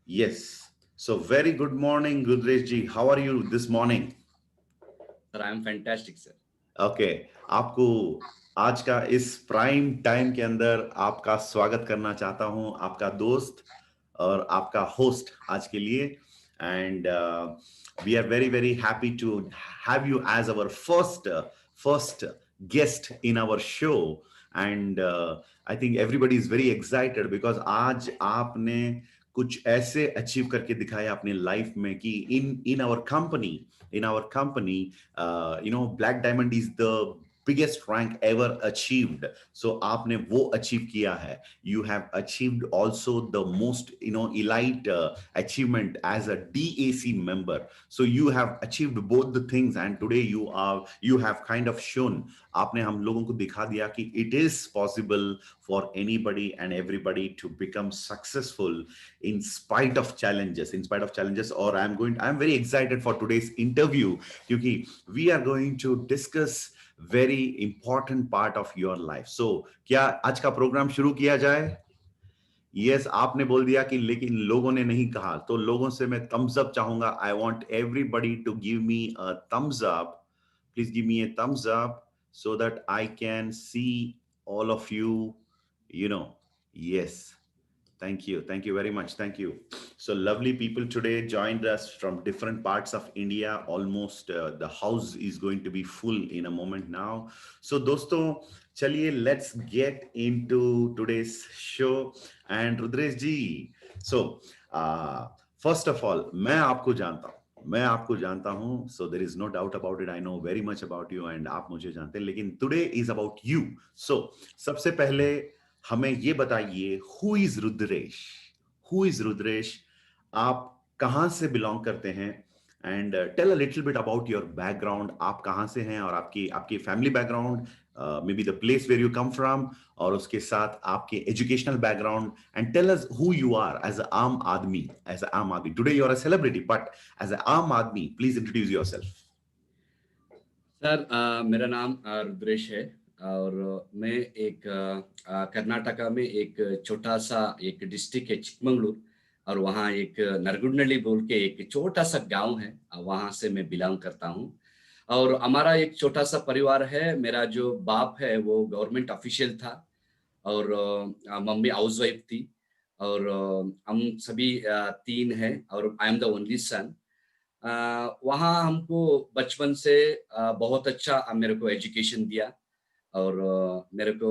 Yes. So very good morning, Gudresh ji. How are you this morning? Sir, I am fantastic, sir. Okay आपको आज का इस prime time के अंदर आपका स्वागत करना चाहता हूं, आपका दोस्त और आपका होस्ट आज के लिए and we are very very happy to have you as our first guest in our show and I think everybody is very excited because आज आपने कुछ ऐसे अचीव करके दिखाया अपनी लाइफ में कि in our company Black Diamond is the biggest rank ever achieved. So आपने वो achieve किया है. You have achieved also the most, elite achievement as a DAC member. So you have achieved both the things, and today you have kind of shown. आपने हम लोगों को दिखा दिया कि it is possible for anybody and everybody to become successful in spite of challenges. Or I'm very excited for today's interview क्योंकि we are going to discuss very important part of your life. So क्या आज का programme शुरू किया जाए? Yes आपने बोल दिया कि लेकिन लोगों ने नहीं कहा, तो लोगों से मैं थम्स अप चाहूंगा. I want everybody to give me a thumbs up. Please give me a thumbs up so that I can see all of you, you know. Yes. Thank you. Thank you very much. Thank you. So lovely people today joined us from different parts of India. Almost the house is going to be full in a moment now. So दोस्तों चलिए let's get into today's show. And Rudresh ji, so uh, first of all मैं आपको जानता हूँ so there is no doubt about it. I know very much about you and आप मुझे जानते हैं, लेकिन today is about you. So सबसे पहले हमें ये बताइए, हु इज रुद्रेश? आप कहाँ से बिलोंग करते हैं? And tell a little bit about your background. आप कहाँ से हैं और आपकी आपकी family background, maybe the place where you come from, और उसके साथ आपके educational background. And tell us who you are as a आम आदमी. Today you are a celebrity, but as a आम आदमी प्लीज इंट्रोड्यूस योरसेल्फ. सर, मेरा नाम रुद्रेश है और मैं एक कर्नाटका में एक छोटा सा एक डिस्ट्रिक्ट है चिकमंगलूर, और वहाँ एक नरगुंडली बोल के एक छोटा सा गांव है, वहाँ से मैं बिलोंग करता हूँ। और हमारा एक छोटा सा परिवार है। मेरा जो बाप है वो गवर्नमेंट ऑफिशियल था, और मम्मी हाउस वाइफ थी, और हम सभी तीन हैं, और आई एम द ओनली सन। वहाँ हमको बचपन से बहुत अच्छा मेरे को एजुकेशन दिया, और मेरे को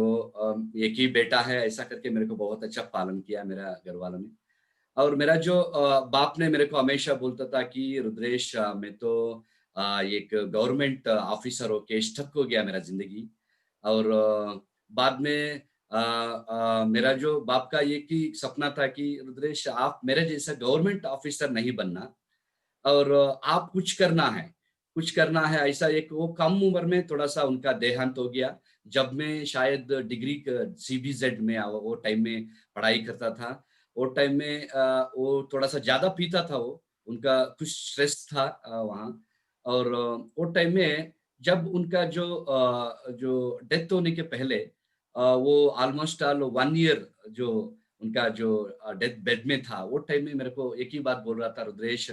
एक ही बेटा है ऐसा करके मेरे को बहुत अच्छा पालन किया मेरा घर वालों ने। और मेरा जो बाप ने मेरे को हमेशा बोलता था कि रुद्रेश, मैं तो एक गवर्नमेंट ऑफिसर होके स्टक हो गया मेरा ज़िंदगी। और बाद में मेरा जो बाप का एक ही सपना था कि रुद्रेश, आप मेरे जैसा गवर्नमेंट ऑफिसर नहीं बनना, और आप कुछ करना है ऐसा। एक वो कम उम्र में थोड़ा-सा उनका देहांत हो गया, जब मैं शायद डिग्री क सीबीज़ेड में वो टाइम में पढ़ाई करता था। वो टाइम में वो थोड़ा-सा ज़्यादा पीता था वो, उनका कुछ स्ट्रेस था वहाँ। और वो टाइम में जब उनका जो डेथ होने के पहले वो ऑलमोस्ट ऑल 1 ईयर जो उनका जो डेथ बेड में था, वो टाइम में मेरे को एक ही बात बोल रहा था, रुद्रेश,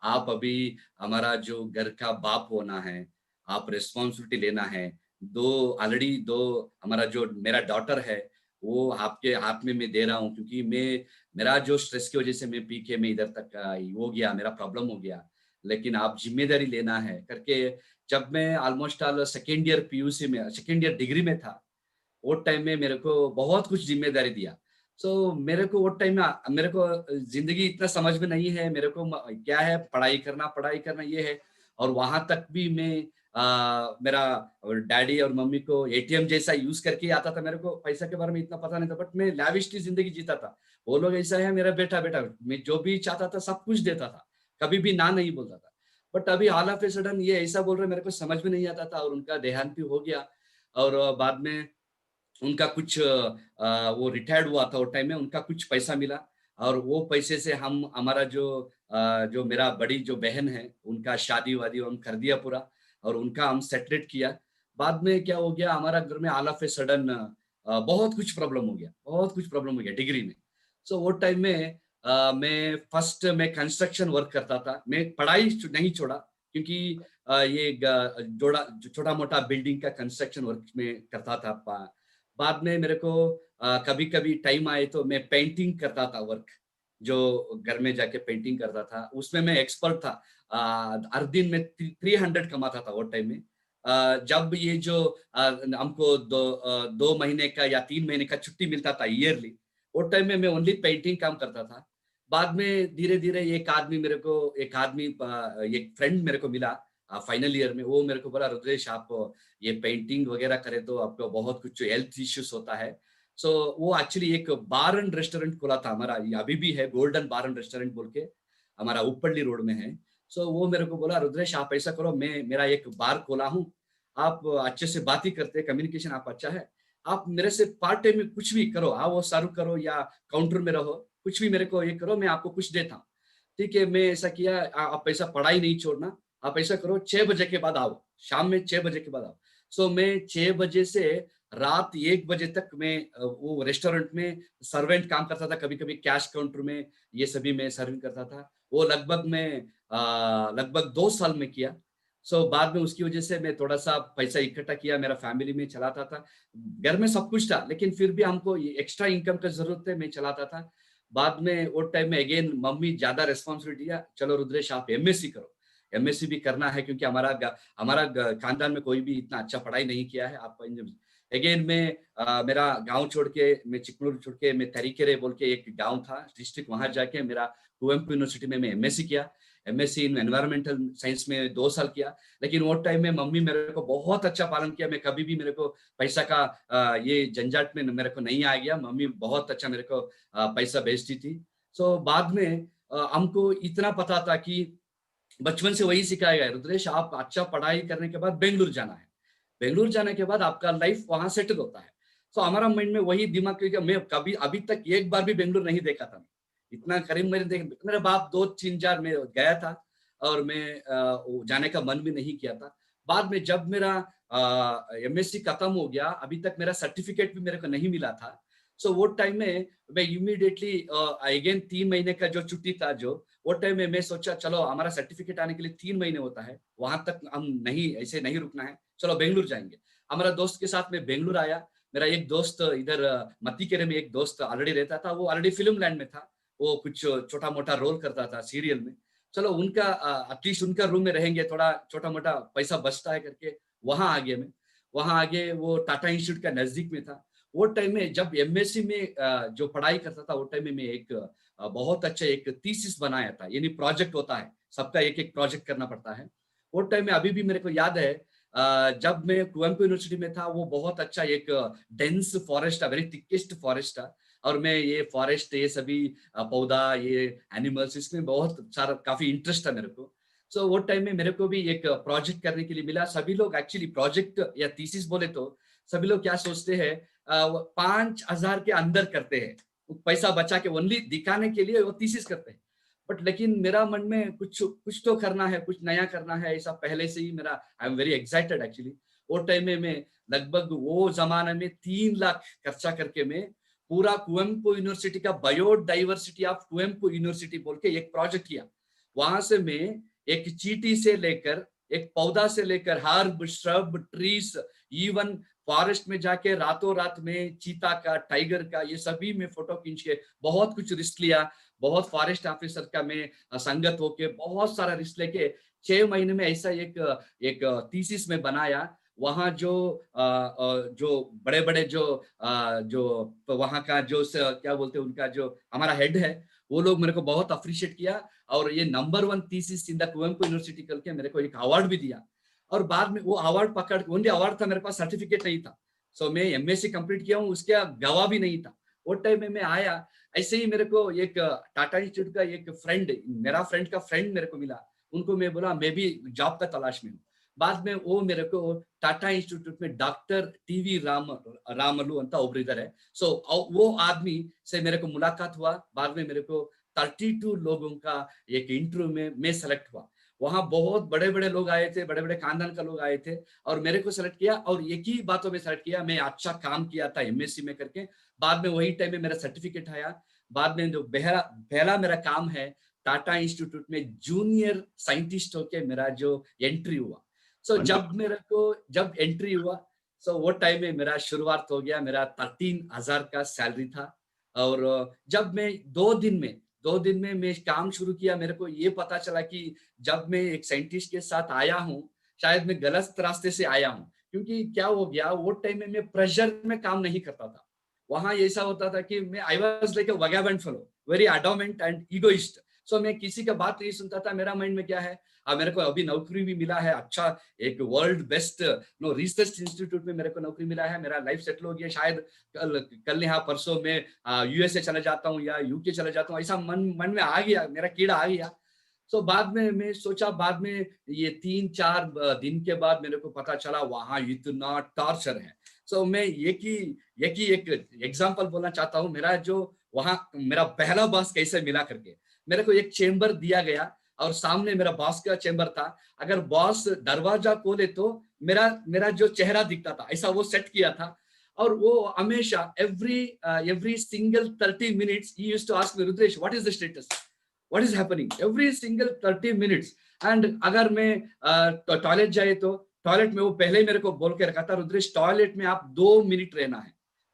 आप अभी हमारा जो घर का बाप होना है, आप रिस्पॉन्सिबिलिटी लेना है। 2 ऑलरेडी 2 हमारा जो मेरा डॉटर है, वो आपके हाथ में मैं दे रहा हूँ, क्योंकि मेरा जो स्ट्रेस की वज़ह से मैं पी के मैं इधर तक हो गया, मेरा प्रॉब्लम हो गया। लेकिन आप ज़िम्मेदारी लेना है करके, जब मैं almost all second year PUC में सेकंड ईयर डिग्री में था, वो टाइम में मेरे को बहुत कुछ ज़िम्मेदारी दिया। सो मेरे को वो टाइम में मेरे को ज़िंदगी इतना समझ में नहीं है, मेरे को क्या है पढ़ाई करना ये है। और वहाँ तक भी मैं मेरा डैडी और मम्मी को एटीएम जैसा यूज़ करके आता था। मेरे को पैसा के बारे में इतना पता नहीं था, बट मैं लैविशली ज़िंदगी जीता था। वो लोग ऐसा है, मेरा बेटा बेटा, मैं जो भी चाहता था सब कुछ देता था, कभी भी ना नहीं बोलता था। बट अभी ऑल ऑफ ए सडन ये ऐसा बोल रहे हैं, मेरे को समझ में नहीं आता था, और उनका देहांत भी हो गया। और बाद में उनका कुछ वो रिटायर्ड हुआ था वो टाइम में, उनका कुछ पैसा मिला, और वो पैसे से हम हमारा जो मेरा बड़ी जो बहन है, उनका शादी-वादी हम कर दिया पूरा, और उनका हम सेटरेट किया। बाद में क्या हो गया, हमारा घर में ऑल ऑफ ए सडन बहुत कुछ प्रॉब्लम हो गया डिग्री में। सो वो टाइम में मैं फर्स्ट मैं कंस्ट्रक्शन वर्क करता था। मैं पढ़ाई नहीं छोड़ा क्योंकि ये जोड़ा छोटा मोटा बिल्डिंग का कंस्ट्रक्शन वर्क में करता था। बाद में मेरे को कभी कभी टाइम आए तो मैं पेंटिंग करता था वर्क, जो घर में जाके पेंटिंग करता था, उसमें मैं एक्सपर्ट था। हर दिन में 300 कमाता था वो टाइम में। जब ये जो हमको 2 महीने का या 3 महीने का छुट्टी मिलता था ईयरली, वो टाइम में मैं ओनली पेंटिंग काम करता था। बाद में धीरे धीरे एक आदमी एक फ्रेंड मेरे को मिला फाइनल ईयर में। वो मेरे को बोला, रुद्रेश आप ये पेंटिंग वगैरह करे तो आपको बहुत कुछ हेल्थ इश्यूज होता है। सो वो एक्चुअली एक बार एंड रेस्टोरेंट खोला था हमारा, ये अभी भी है, गोल्डन बार एंड रेस्टोरेंट बोल के, हमारा उपल्ली रोड में है। सो वो मेरे को बोला, रुद्रेश आप ऐसा करो, मैं मेरा एक बार खोला हूँ, आप अच्छे से बात ही करते हैं, कम्युनिकेशन आप अच्छा है, आप मेरे से पार्ट टाइम में कुछ भी करो, आओ वो सर्व करो या काउंटर में रहो, कुछ भी मेरे को ये करो, मैं आपको कुछ देता हूँ। ठीक है, मैं ऐसा किया। आप ऐसा पढ़ाई नहीं छोड़ना, आप ऐसा करो 6 बजे के बाद आओ, शाम में 6 बजे के बाद आओ। सो मैं 6 बजे से रात 1 बजे तक मैं वो रेस्टोरेंट में सर्वेंट काम करता था, कभी कभी कैश काउंटर में ये सभी मैं सर्विंग करता था। वो लगभग 2 साल में किया। सो बाद में उसकी वजह से मैं थोड़ा सा पैसा इकट्ठा किया, मेरा फैमिली में चलाता था। घर में सब कुछ था लेकिन फिर भी हमको एक्स्ट्रा इनकम का जरूरत है, मैं चलाता था। बाद में वो टाइम में अगेन मम्मी ज्यादा रेस्पॉन्सिबिलिटी दिया, चलो रुद्रेश आप एमएससी करो, एमएससी भी करना है क्योंकि खानदान में कोई भी इतना अच्छा पढ़ाई नहीं किया है। आप अगेन मैं मेरा गांव छोड़ के, मैं चिकमगलूर छोड़ के, मैं तरीकेरे बोल के एक गांव था डिस्ट्रिक्ट, वहां जाके मेरा कुवेम्पु यूनिवर्सिटी में मैं एमएससी किया। एमएससी इन एनवायरमेंटल साइंस में 2 साल किया। लेकिन वो टाइम में मम्मी मेरे को बहुत अच्छा पालन किया, मैं कभी भी मेरे को पैसा का ये झंझट में मेरे को नहीं आ गया। मम्मी बहुत अच्छा मेरे को पैसा भेजती थी। सो बाद में हमको इतना पता था कि बचपन से वही सिखाया गया, रुद्रेश आप अच्छा पढ़ाई करने के बाद बेंगलुरु जाना है, बेंगलुरु जाने के बाद आपका लाइफ वहां सेटल होता है। तो हमारा माइंड में वही दिमाग, क्योंकि मैं कभी अभी तक एक बार भी बेंगलुरु नहीं देखा था, इतना करीब मेरे बाप 2 3 4 में गया था और मैं वो जाने का मन भी नहीं किया था। बाद में जब मेरा एमएससी खत्म हो गया, अभी तक मेरा सर्टिफिकेट भी मेरे को नहीं मिला था। सो वो टाइम में मैं इमीडिएटली अगेन 3 महीने का जो छुट्टी था, जो वो टाइम में मैं सोचा चलो हमारा सर्टिफिकेट आने के लिए 3 महीने होता है, वहां तक हम नहीं ऐसे नहीं रुकना है, चलो बेंगलुरु जाएंगे। हमारा दोस्त के साथ में बेंगलुरु आया। मेरा एक दोस्त इधर मतीकेरे में एक दोस्त ऑलरेडी रहता था, वो ऑलरेडी फिल्म लैंड में था, वो कुछ छोटा मोटा रोल करता था सीरियल में। चलो उनका एटलीस्ट उनका रूम में रहेंगे, थोड़ा छोटा मोटा पैसा बचता है करके वहां आगे में, वहां आगे वो टाटा इंस्टीट्यूट का नजदीक में था। वो टाइम में जब एमएससी में जो पढ़ाई करता था, वो टाइम में मैं एक बहुत अच्छा एक थीसिस बनाया था, यानी प्रोजेक्ट होता है, सबका एक एक प्रोजेक्ट करना पड़ता है। वो टाइम में अभी भी मेरे को याद है, जब मैं कुवेम्पु यूनिवर्सिटी में था, वो बहुत अच्छा एक डेंस फॉरेस्ट था, वेरी थिकेस्ट फॉरेस्ट था। और मैं ये फॉरेस्ट, ये सभी पौधा, ये एनिमल्स, इसमें बहुत सारा काफी इंटरेस्ट था मेरे को। सो वो टाइम में मेरे को भी एक प्रोजेक्ट करने के लिए मिला। सभी लोग एक्चुअली प्रोजेक्ट या थीसिस बोले तो सभी लोग क्या सोचते हैं, 5,000 के अंदर करते हैं, पैसा बचा के ओनली दिखाने के लिए वो थीसिस करते हैं। बट लेकिन मेरा मन में कुछ कुछ तो करना है, कुछ नया करना है, ऐसा पहले से ही मेरा, आई एम वेरी एक्साइटेड एक्चुअली। वो टाइम में मैं लगभग वो जमाने में 3 लाख खर्चा करके मैं पूरा कुवेम्पु यूनिवर्सिटी का बायोडाइवर्सिटी ऑफ कुवेम्पु यूनिवर्सिटी बोल के एक प्रोजेक्ट किया। वहां से मैं एक चींटी से लेकर, एक पौधा से लेकर, herb, shrub, trees, even forest में जाके रातों रात में चीता का, टाइगर का, ये सभी में फोटो खींच के बहुत कुछ रिस्क लिया। बहुत फॉरेस्ट ऑफिसर का मैं संगत होके बहुत सारा रिस्क लेके 6 महीने में ऐसा एक एक थीसिस में बनाया। वहाँ जो बड़े बड़े जो वहाँ का क्या बोलते हैं, उनका जो हमारा हेड है, वो लोग मेरे को बहुत अप्रिशिएट किया। और ये number 1 thesis in the Kuvempu university करके मेरे को एक अवार्ड भी दिया। और बाद में वो अवार्ड पकड़, ओनली अवार्ड था, मेरे पास सर्टिफिकेट नहीं था। सो मैं एमएससी कंप्लीट किया हूँ, उसका गवाह भी नहीं था। वो टाइम में मैं आया, ऐसे ही मेरे को एक टाटा इंस्टीट्यूट का एक फ्रेंड, मेरा फ्रेंड का फ्रेंड मेरे को मिला। उनको मैं बोला मैं भी जॉब का तलाश में हूँ। बाद में वो मेरे को टाटा इंस्टीट्यूट में डॉक्टर टीवी रामलू अंता ओब्रिदर है। सो वो आदमी से मेरे को मुलाकात हुआ। बाद में मेरे को 32 लोगों का एक इंटरव्यू में मैं सेलेक्ट हुआ। वहां बहुत बड़े बड़े लोग आए थे, बड़े बड़े खानदान का लोग आए थे, और मेरे को सेलेक्ट किया। और एक ही बातों में सेलेक्ट किया, मैं अच्छा काम किया था एमएससी में करके। बाद में वही टाइम में मेरा सर्टिफिकेट आया। बाद में जो पहला पहला मेरा काम है टाटा इंस्टीट्यूट में जूनियर साइंटिस्ट होके मेरा जो एंट्री हुआ। सो जब वंडरफुल। मेरे को जब एंट्री हुआ, सो वो टाइम में मेरा शुरुआत हो गया, मेरा 13,000 का सैलरी था। और जब मैं 2 दिन में मैं काम शुरू किया, मेरे को ये पता चला कि जब मैं एक साइंटिस्ट के साथ आया हूँ, शायद मैं गलत रास्ते से आया हूँ। क्योंकि क्या हो गया, वो टाइम में मैं प्रेशर में काम नहीं करता था। वहाँ ऐसा होता था कि मैं I was like a vagabond fellow, very adamant and egoist. So मैं किसी का बात नहीं सुनता था। मेरा माइंड में क्या है, मेरे को अभी नौकरी भी मिला है, अच्छा एक world best no research institute में मेरे को नौकरी मिला है, मेरा लाइफ सेटल हो गया, शायद कल कल यहाँ परसों में यूएसए चला जाता हूँ या यूके चला जाता हूँ, ऐसा मन मन में आ गया, मेरा कीड़ा आ गया। सो बाद में मैं सोचा, बाद में ये 3-4 दिन के बाद मेरे को पता चला वहां इतना टॉर्चर है। सो मैं एक एग्जांपल बोलना चाहता हूँ, मेरा जो वहां मेरा पहला बॉस कैसे मिला करके। मेरे को एक चेंबर दिया गया और सामने मेरा बॉस का चेंबर था। अगर बॉस दरवाजा खोले तो मेरा मेरा जो चेहरा दिखता था, ऐसा वो सेट किया था। और वो हमेशा एवरी सिंगल 30 मिनट्स ही used to ask me, Rudresh what is the status, what is happening, every single 30 minutes. And अगर मैं टॉयलेट जाए तो टॉयलेट में वो पहले ही मेरे को बोल के रखा था, रुद्रेश टॉयलेट में आप 2 मिनट रहना है,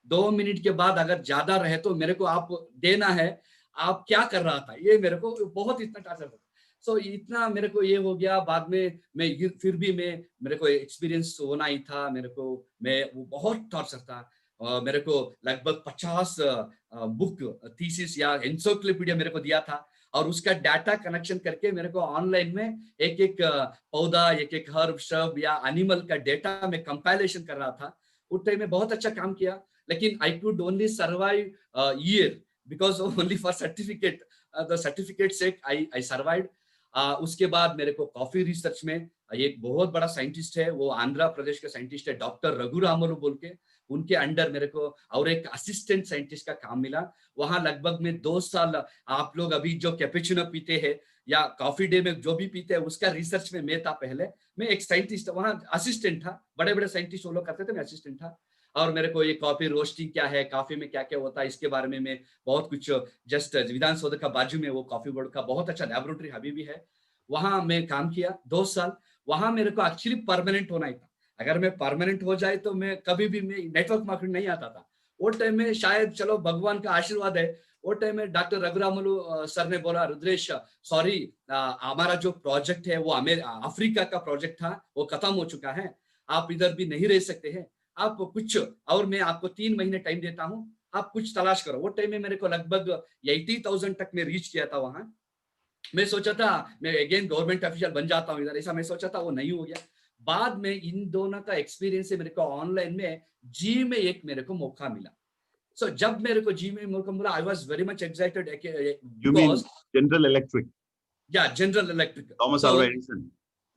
2 मिनट के बाद अगर ज्यादा रहे तो मेरे को आप देना है। आप क्या कर रहा था, ये मेरे को बहुत इतना टार्चर था। सो इतना मेरे को ये हो गया। बाद में फिर भी मैं मेरे को एक्सपीरियंस होना ही था, मेरे को मैं वो बहुत टॉर्चर था। मेरे को लगभग 50 बुक थीसिस या एनसाइक्लोपीडिया मेरे को दिया था। और उसका डाटा कनेक्शन करके मेरे को ऑनलाइन में एक एक पौधा, एक एक हर्ब श्रब या एनिमल का डेटा में कंपाइलेशन कर रहा था। उस टाइम में बहुत अच्छा काम किया, लेकिन I could only survive year because only for certificate, the certificate sake I survive. उसके बाद मेरे को कॉफी रिसर्च में एक बहुत बड़ा साइंटिस्ट है, वो आंध्र प्रदेश के साइंटिस्ट है, डॉक्टर रघुरामलु बोल के, उनके अंडर मेरे को और एक असिस्टेंट साइंटिस्ट का काम मिला। वहां लगभग में 2 साल, आप लोग अभी जो कैपुचिनो पीते हैं या कॉफी डे में जो भी पीते हैं, उसका रिसर्च में मैं था पहले। मैं एक साइंटिस्ट वहां असिस्टेंट था, बड़े बड़े साइंटिस्ट वो लोग करते थे, मैं असिस्टेंट था। और मेरे को ये कॉफी रोस्टिंग क्या है, कॉफी में क्या क्या होता है, इसके बारे में मैं बहुत कुछ, जस्ट विधानसौध का बाजू में वो कॉफी बोर्ड का बहुत अच्छा लेबोरेटरी अभी भी है, वहां मैं काम किया 2 साल। वहां मेरे को एक्चुअली परमानेंट होना ही था। अगर मैं परमानेंट हो जाए तो मैं कभी भी मैं नेटवर्क मार्केटिंग नहीं आता था। वो टाइम में शायद चलो भगवान का आशीर्वाद है, वो टाइम में डॉक्टर रघुरामलु सर ने बोला, रुद्रेश सॉरी, हमारा जो प्रोजेक्ट है वो अफ्रीका का प्रोजेक्ट था, वो खत्म हो चुका है, आप इधर भी नहीं रह सकते हैं, आप कुछ और मैं आपको 3 महीने टाइम देता हूँ, आप कुछ तलाश करो। वो टाइम में मेरे को लगभग 80,000 तक मैं रीच किया था वहां। मैं सोचा था मैं अगेन गवर्नमेंट ऑफिशियल बन जाता हूँ इधर, ऐसा मैं सोचा था, वो नहीं हो गया। बाद में इन दोनों का एक्सपीरियंस से मेरे को ऑनलाइन में जी में एक मेरे को मौका मिला। सो जब मेरे को जी में मौका मिला, I was very much excited You mean because General Electric, या जनरल इलेक्ट्रिक। Thomas सो Alva Edison?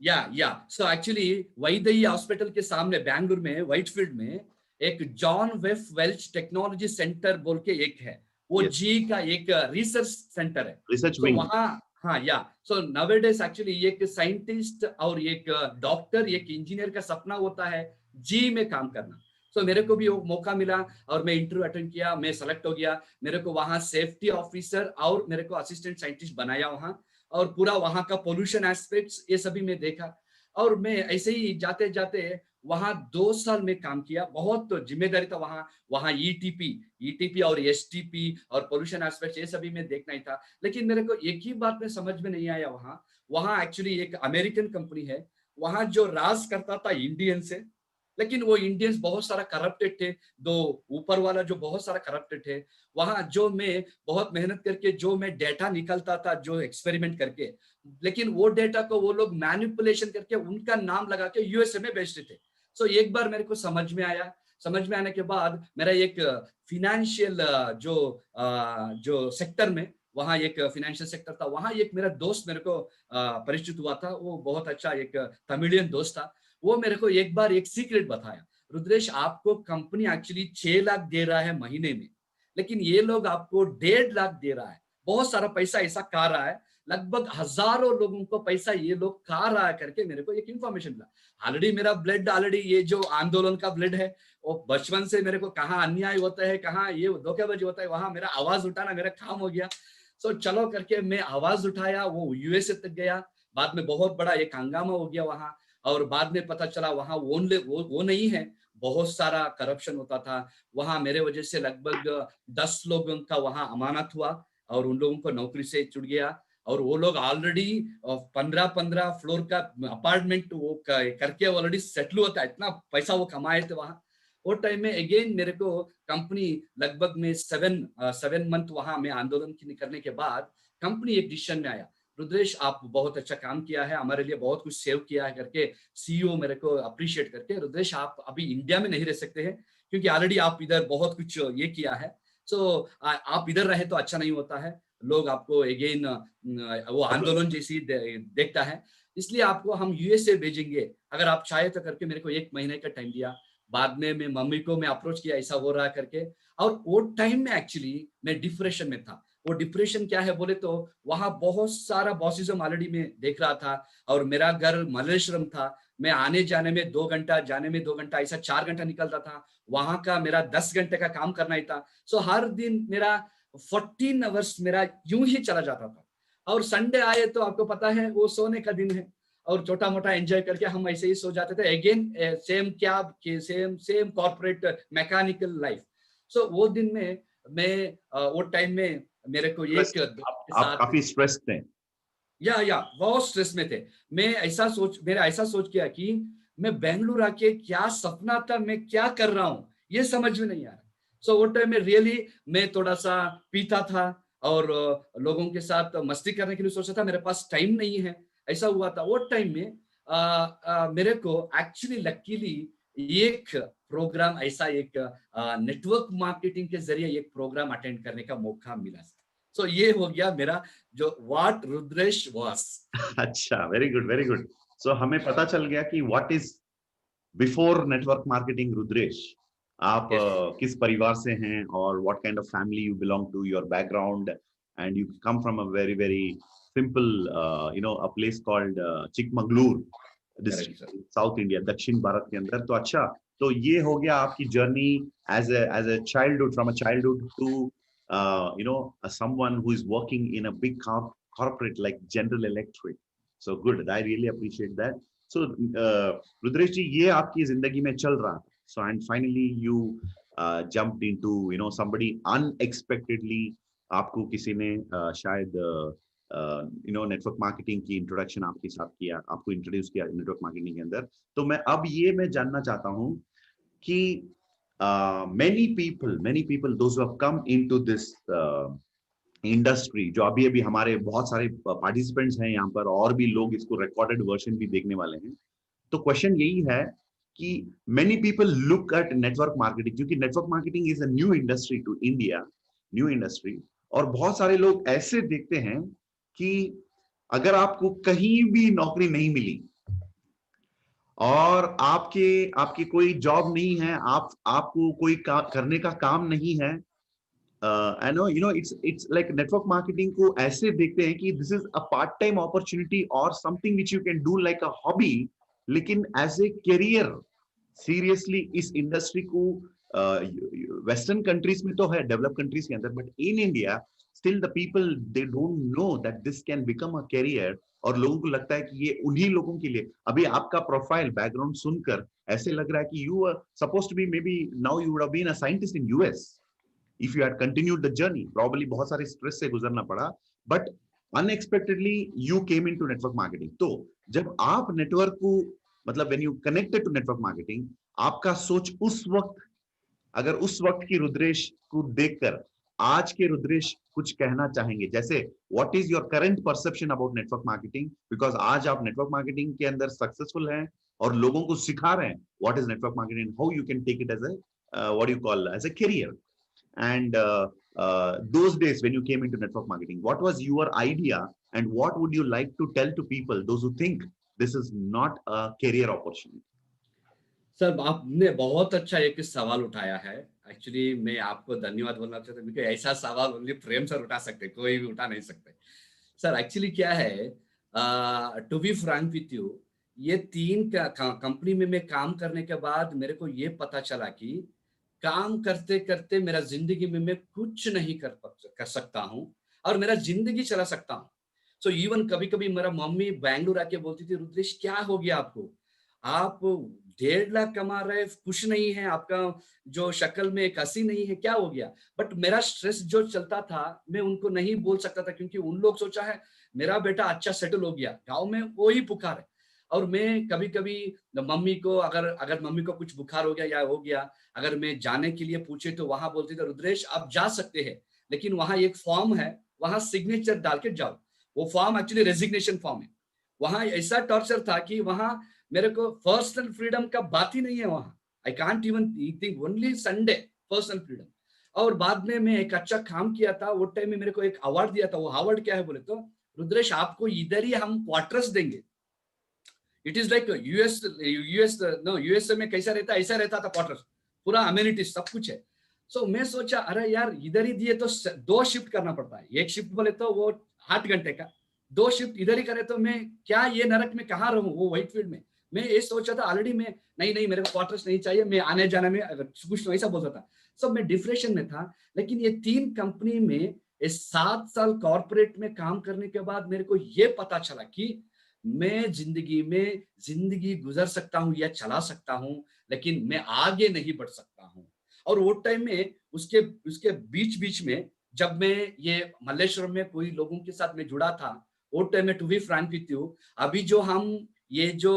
या सो एक्चुअली वैदेही हॉस्पिटल के सामने बैंगलोर में व्हाइटफील्ड में एक जॉन वेफ वेल्च टेक्नोलॉजी सेंटर बोल के एक है, वो Yes, जी का एक रिसर्च सेंटर है। research सो wing. वहाँ, हाँ या सो नवेडेज एक्चुअली एक साइंटिस्ट और एक डॉक्टर, एक इंजीनियर का सपना होता है जी में काम करना। सो मेरे को भी वो मौका मिला और मैं इंटरव्यू अटेंड किया, मैं सेलेक्ट हो गया। मेरे को वहाँ सेफ्टी ऑफिसर और मेरे को असिस्टेंट साइंटिस्ट बनाया वहाँ। और पूरा वहां का पोल्यूशन एस्पेक्ट्स ये सभी मैं देखा। और मैं ऐसे ही जाते जाते वहां 2 साल में काम किया, बहुत तो जिम्मेदारी था वहां। वहां ईटीपी और एसटीपी और पोल्यूशन एस्पेक्ट्स ये सभी मैं देखना ही था। लेकिन मेरे को एक ही बात में समझ में नहीं आया, वहां वहां एक्चुअली एक अमेरिकन कंपनी है, वहां जो राज करता था इंडियन से, लेकिन वो इंडियंस बहुत सारा करप्टेड थे, दो ऊपर वाला जो बहुत सारा करप्टेड थे। वहां जो मैं बहुत मेहनत करके जो मैं डेटा निकलता था, जो एक्सपेरिमेंट करके, लेकिन वो डेटा को वो लोग मैनिपुलेशन करके उनका नाम लगा के यूएसए में बेचते थे। सो एक बार मेरे को समझ में आया, समझ में आने के बाद मेरा एक फिनेंशियल जो सेक्टर में, वहां एक फिनेंशियल सेक्टर था, वहां एक मेरा दोस्त मेरे को परिचित हुआ था, वो बहुत अच्छा एक तमिलियन दोस्त था। वो मेरे को एक बार एक सीक्रेट बताया, रुद्रेश आपको कंपनी एक्चुअली 6 लाख दे रहा है महीने में, लेकिन ये लोग आपको 1.5 लाख दे रहा है, बहुत सारा पैसा ऐसा खा रहा है, लगभग हजारों लोगों को पैसा ये लोग खा रहा है करके मेरे को एक इंफॉर्मेशन मिला। ऑलरेडी मेरा ब्लड, ऑलरेडी ये जो आंदोलन का ब्लड है, वो बचपन से मेरे को कहाँ अन्याय होता है, कहाँ ये धोखेबाजी होता है, वहां मेरा आवाज उठाना मेरा काम हो गया। सो चलो करके मैं आवाज उठाया, वो यूएसए तक गया। बाद में बहुत बड़ा एक हंगामा हो गया वहां। और बाद में पता चला वहां वो नहीं है, बहुत सारा करप्शन होता था वहां। मेरे वजह से लगभग 10 लोगों का वहां अमानत हुआ और उन लोगों को नौकरी से छूट गया। और वो लोग ऑलरेडी 15-15 फ्लोर का अपार्टमेंट वो करके ऑलरेडी सेटल होता है, इतना पैसा वो कमाए थे वहां। वो टाइम में अगेन मेरे को कंपनी, लगभग में 7 मंथ वहां में आंदोलन करने के बाद कंपनी एक डिसीजन में आया, रुद्रेश आप बहुत अच्छा काम किया है, हमारे लिए बहुत कुछ सेव किया है करके सीईओ मेरे को अप्रिशिएट करके, रुद्रेश आप अभी इंडिया में नहीं रह सकते हैं क्योंकि ऑलरेडी आप इधर बहुत कुछ ये किया है। सो आप इधर रहे तो अच्छा नहीं होता है, लोग आपको अगेन वो आंदोलन जैसी देखता है, इसलिए आपको हम यूएसए भेजेंगे अगर आप चाहे तो करके मेरे को 1 महीने का टाइम दिया। बाद में मैं मम्मी को मैं अप्रोच किया ऐसा हो रहा करके। और वो टाइम में एक्चुअली मैं डिप्रेशन में था। वो डिप्रेशन क्या है बोले तो वहां बहुत सारा बॉसिज्म ऑलरेडी मैं देख रहा था और मेरा घर मल्लेश्वरम था। मैं आने जाने में 2 घंटा, जाने में 2 घंटा, ऐसा 4 घंटा निकलता था। वहां का मेरा 10 घंटे का काम करना ही था। सो हर दिन मेरा 14 आवर्स मेरा यूं ही चला जाता था। और संडे आए तो आपको पता है वो सोने का दिन है और छोटा मोटा एंजॉय करके हम ऐसे ही सो जाते थे। अगेन सेम कैब के same same corporate mechanical life. So वो दिन में मैं वो टाइम में मेरे को एक दोस्त के आप साथ, काफी स्ट्रेस थे। या बहुत स्ट्रेस में थे। मेरा ऐसा सोच किया कि मैं बेंगलुरु आके क्या सपना था, मैं क्या कर रहा हूँ ये समझ में नहीं आ रहा। सो वो टाइम में रियली मैं थोड़ा सा पीता था और लोगों के साथ मस्ती करने के लिए सोचा था, मेरे पास टाइम नहीं है, ऐसा हुआ था। वो टाइम में मेरे को एक्चुअली लकीली एक प्रोग्राम, ऐसा एक नेटवर्क मार्केटिंग के जरिए एक प्रोग्राम अटेंड करने का मौका मिला। सो ये हो गया मेरा जो व्हाट रुद्रेश वास। अच्छा, very good, very good. So हमें पता चल गया कि what is before network marketing Rudresh. आप यस। किस परिवार से हैं और what kind of family you belong to, your background, and you come from a very very simple a place called Chikmagalur correct sir. District, south India, दक्षिण भारत के अंदर। तो अच्छा, तो ये हो गया आपकी journey as a childhood, from a childhood to someone who is working in a big corporate like General Electric. So good, I really appreciate that. So Rudresh ji, ये आपकी जिंदगी में चल रहा था. So and finally you jumped into somebody unexpectedly, आपको किसी ने शायद नेटवर्क मार्केटिंग की इंट्रोडक्शन आपके साथ किया, आपको इंट्रोड्यूस किया नेटवर्क मार्केटिंग के अंदर। तो मैं जानना चाहता हूँ कि many people those who have come into this industry, जो अभी अभी हमारे बहुत सारे पार्टिसिपेंट्स हैं यहाँ पर, और भी लोग इसको रिकॉर्डेड वर्जन भी देखने वाले हैं। तो क्वेश्चन यही है कि many people look at network marketing, क्योंकि network marketing is a new industry to India, new industry. और बहुत सारे लोग ऐसे देखते हैं कि अगर आपको कहीं भी नौकरी नहीं मिली और आपके आपकी कोई जॉब नहीं है, आपको कोई करने का काम नहीं है, I know it's like network marketing को ऐसे देखते हैं कि this is a part time opportunity और something which you can do like a hobby, लेकिन एज ए करियर सीरियसली इस इंडस्ट्री को वेस्टर्न कंट्रीज में तो है, डेवलप कंट्रीज के अंदर, but in India still the people they don't know that this can become a career. और लोगों को लगता है कि ये उन्हीं लोगों के लिए। अभी आपका प्रोफाइल बैकग्राउंड सुनकर ऐसे लग रहा है कि you are supposed to be, maybe now you would have been a scientist in US if you had continued the journey. Probably बहुत सारे stress से गुजरना पड़ा, but unexpectedly you came into network marketing. तो जब आप network को, मतलब when you connected to network marketing, आपका सोच उस वक्त, अगर उस वक्त की रुद्रेश को देखकर आज के रुद्रेश कुछ कहना चाहेंगे, जैसे what is your current perception about network marketing, because आज आप नेटवर्क मार्केटिंग के अंदर सक्सेसफुल हैं और लोगों को सिखा रहे हैं what is network marketing, how you can take it as a what you call as a career. And those days when you came into network marketing, what was your idea and what would you like to tell to people, those who think this is not a career opportunity? Sir आपने बहुत अच्छा एक सवाल उठाया है। Actually मैं आपको धन्यवाद बोलना चाहता हूँ क्योंकि ऐसा सवाल ओनली प्रेम सर उठा सकते, कोई भी उठा नहीं सकते। सर एक्चुअली क्या है, to be frank with you, ये तीन कंपनी में मैं काम करने के बाद मेरे को ये पता चला कि काम करते करते मेरा जिंदगी में मैं कुछ नहीं कर सकता हूँ और मेरा जिंदगी चला सकता हूँ। सो इवन कभी कभी मेरा मम्मी बैंगलोर आके बोलती थी, रुद्रेश क्या हो गया आपको, आप 1.5 लाख कमा रहे, खुश नहीं है, आपका जो शक्ल में एक हंसी नहीं है, क्या हो गया। बट मेरा स्ट्रेस जो चलता था मैं उनको नहीं बोल सकता था, क्योंकि उन लोग सोचा है मेरा बेटा अच्छा सेटल हो गया, गाँव में वो ही पुकार है। और मैं कभी कभी मम्मी को अगर अगर मम्मी को कुछ बुखार हो गया या हो गया, अगर मैं जाने के लिए पूछे तो वहां बोलते थे, रुद्रेश आप जा सकते हैं लेकिन वहां एक फॉर्म है, वहां सिग्नेचर डाल के जाओ। वो फॉर्म एक्चुअली रेजिग्नेशन फॉर्म है। वहां ऐसा टॉर्चर था कि वहां मेरे को पर्सनल फ्रीडम का बात ही नहीं है वहां। I can't even think only Sunday personal freedom. और बाद में मैं एक अच्छा काम किया था, वो टाइम में मेरे को एक अवार्ड दिया था। वो अवार्ड क्या है बोले तो, रुद्रेश आपको इधर ही हम क्वार्टर्स देंगे। It is like US no, USA में कैसा रहता है ऐसा रहता था क्वार्टर्स, पूरा अमेनिटीज सब कुछ है। सो मैं सोचा अरे यार इधर ही दिए तो 2 शिफ्ट करना पड़ता है, एक शिफ्ट बोले तो वो 8 घंटे का, 2 शिफ्ट इधर ही करे तो मैं क्या ये नरक में कहाँ रहूं वो व्हाइट फील्ड में। मैं ये सोचा था ऑलरेडी, मैं नहीं नहीं मेरे को क्वार्टर्स नहीं चाहिए, मैं आने जाने में अगर कुछ तो ऐसा बोलता था। सब मैं डिप्रेशन में था। लेकिन ये 3 कंपनी में ये 7 साल कॉर्पोरेट में काम करने के बाद मेरे को ये पता चला कि मैं जिंदगी में जिंदगी गुजर सकता हूँ या चला सकता हूँ, लेकिन मैं आगे नहीं बढ़ सकता हूँ। और वो टाइम में उसके उसके बीच बीच में जब मैं ये मल्लेश्वरम में कोई लोगों के साथ में जुड़ा था, वो टाइम में to be frank with you, अभी जो हम ये जो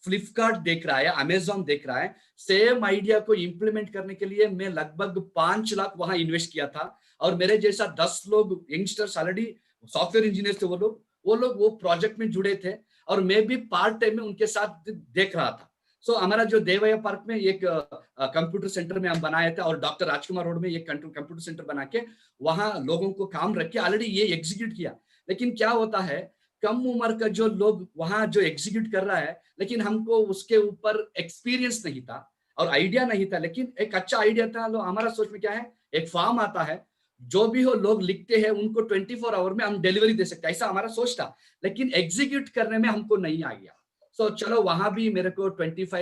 फ्लिपकार्ट देख रहा है, अमेजॉन देख रहा है, सेम आइडिया को इंप्लीमेंट करने के लिए मैं लगभग 5 लाख वहां इन्वेस्ट किया था। और मेरे जैसा 10 लोग यंगस्टर्स ऑलरेडी सॉफ्टवेयर इंजीनियर थे, वो लोग वो प्रोजेक्ट में जुड़े थे और मैं भी पार्ट टाइम में उनके साथ देख रहा था। सो हमारा जो देवया पार्क में एक कंप्यूटर सेंटर में हम बनाए थे, और डॉक्टर राजकुमार रोड में एक कंप्यूटर सेंटर बना के वहां लोगों को काम रख के ऑलरेडी ये एग्जीक्यूट किया। लेकिन क्या होता है, कम उम्र का जो लोग वहां जो एग्जीक्यूट कर रहा है, लेकिन हमको उसके ऊपर एक्सपीरियंस नहीं था और आइडिया नहीं था। लेकिन एक अच्छा आइडिया था। लो हमारा सोच में क्या है, एक फॉर्म आता है, जो भी हो लोग लिखते हैं, उनको 24 आवर में हम डिलीवरी दे सकते हैं, ऐसा हमारा सोच था। लेकिन एग्जीक्यूट करने में हमको नहीं आ गया। सो चलो वहां भी मेरे को 25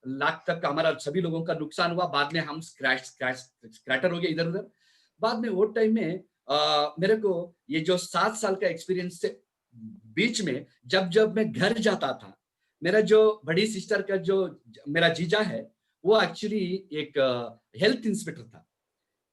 लाख तक का हमारा सभी लोगों का नुकसान हुआ। बाद में हम स्क्रैटर हो गए इधर उधर। बाद में वो टाइम में मेरे को ये जो 7 साल का एक्सपीरियंस से बीच में जब जब मैं घर जाता था, मेरा जो बड़ी सिस्टर का जो मेरा जीजा है, वो एक्चुअली एक हेल्थ इंस्पेक्टर था।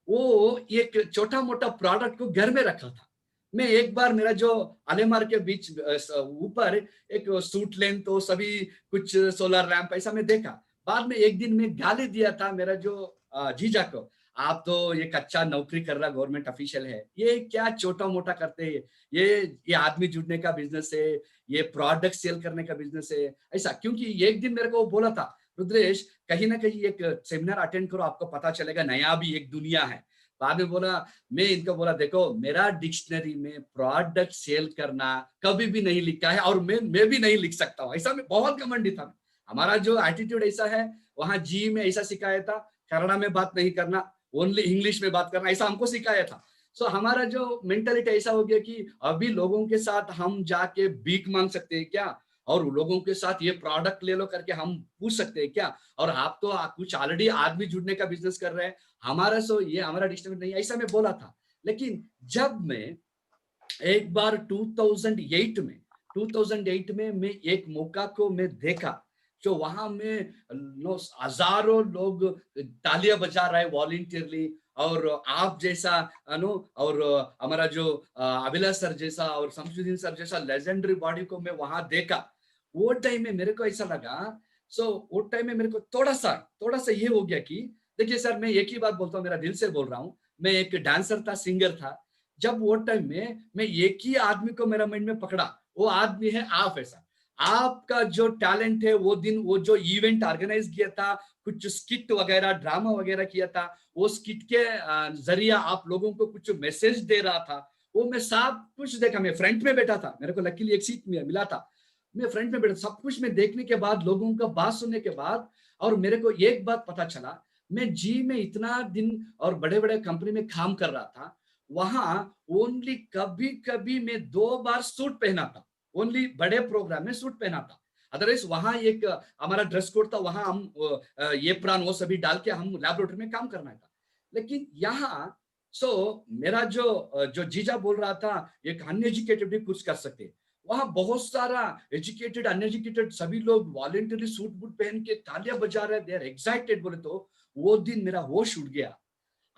वो एक छोटा मोटा प्रोडक्ट को घर में रखा था। मैं एक बार मेरा जो अलेमार के बीच ऊपर एक सूट लेन तो सभी कुछ सोलर लैंप ऐसा मैं देखा। बाद में एक दिन में गाली दिया था मेरा जो जीजा को, आप तो ये कच्चा नौकरी कर रहा गवर्नमेंट ऑफिशियल है, ये क्या छोटा मोटा करते हैं, ये आदमी जुड़ने का बिजनेस है, ये प्रोडक्ट सेल करने का बिजनेस है ऐसा। क्योंकि एक दिन मेरे को वो बोला था, रुद्रेश कहीं ना कहीं एक सेमिनार अटेंड करो, आपको पता चलेगा नया भी एक दुनिया है। बाद में बोला, मैं इनको बोला देखो मेरा डिक्शनरी में प्रोडक्ट सेल करना कभी भी नहीं लिखा है और मैं भी नहीं लिख सकता हूँ, ऐसा मैं बहुत घमंडी था। हमारा जो एटीट्यूड ऐसा है, वहां जी में ऐसा सिखाया था, कन्नड़ा में बात नहीं करना, ओनली इंग्लिश में बात करना, ऐसा हमको सिखाया था। सो हमारा जो मेंटालिटी ऐसा हो गया कि अभी लोगों के साथ हम जाके भीख मांग सकते हैं क्या, और लोगों के साथ ये प्रोडक्ट ले लो करके हम पूछ सकते हैं क्या, और आप तो कुछ ऑलरेडी आदमी जुड़ने का बिजनेस कर रहे हैं, हमारा सो ये हमारा डिस्ट्रिक्ट नहीं, ऐसा मैं बोला था। लेकिन जब मैं एक बार 2008 में मैं एक मौका को मैं देखा, जो वहां में हजारों लोग तालियां बजा रहे वॉलंटियरली, और आप जैसा नो, और हमारा जो अभिलाष सर जैसा और शमसुद्दीन सर जैसा लेजेंडरी बॉडी को मैं वहां देखा। वो टाइम में मेरे को ऐसा लगा, वो टाइम में मेरे को थोड़ा सा ये हो गया कि देखिए सर, मैं एक ही बात बोलता हूँ, मेरा दिल से बोल रहा हूँ, मैं एक डांसर था, सिंगर था। जब वो टाइम में मैं एक ही आदमी को मेरा माइंड में पकड़ा, वो आदमी है आप। ऐसा आपका जो टैलेंट है, वो दिन वो जो इवेंट ऑर्गेनाइज किया था, कुछ स्किट वगैरह ड्रामा वगैरह किया था, वो स्किट के जरिए आप लोगों को कुछ मैसेज दे रहा था, वो मैं सब कुछ देखा। मैं फ्रंट में बैठा था, मेरे को लकीली एक सीट मिला था, मैं फ्रंट में बैठा, सब कुछ मैं देखने के बाद, लोगों का बात सुनने के बाद, और मेरे को एक बात पता चला, मैं जी में इतना दिन और बड़े बड़े कंपनी में काम कर रहा था, वहां ओनली कभी कभी मैं 2 बार सूट पहना था, ओनली बड़े प्रोग्राम में सूट पहना था। अदरवाइज वहां एक हमारा ड्रेस कोड था, वहां हम ये प्राण वो सभी डाल के हम लैबोरेटरी में काम करना था। लेकिन यहाँ मेरा जो जीजा बोल रहा था एक अनएजुकेटेड भी कुछ कर सकते, वहां बहुत सारा एजुकेटेड अनएजुकेटेड सभी लोग वॉलेंटरी सूट बूट पहन के तालियां बजा रहे, दे आर एक्साइटेड बोले तो वो दिन मेरा होश उड़ गया।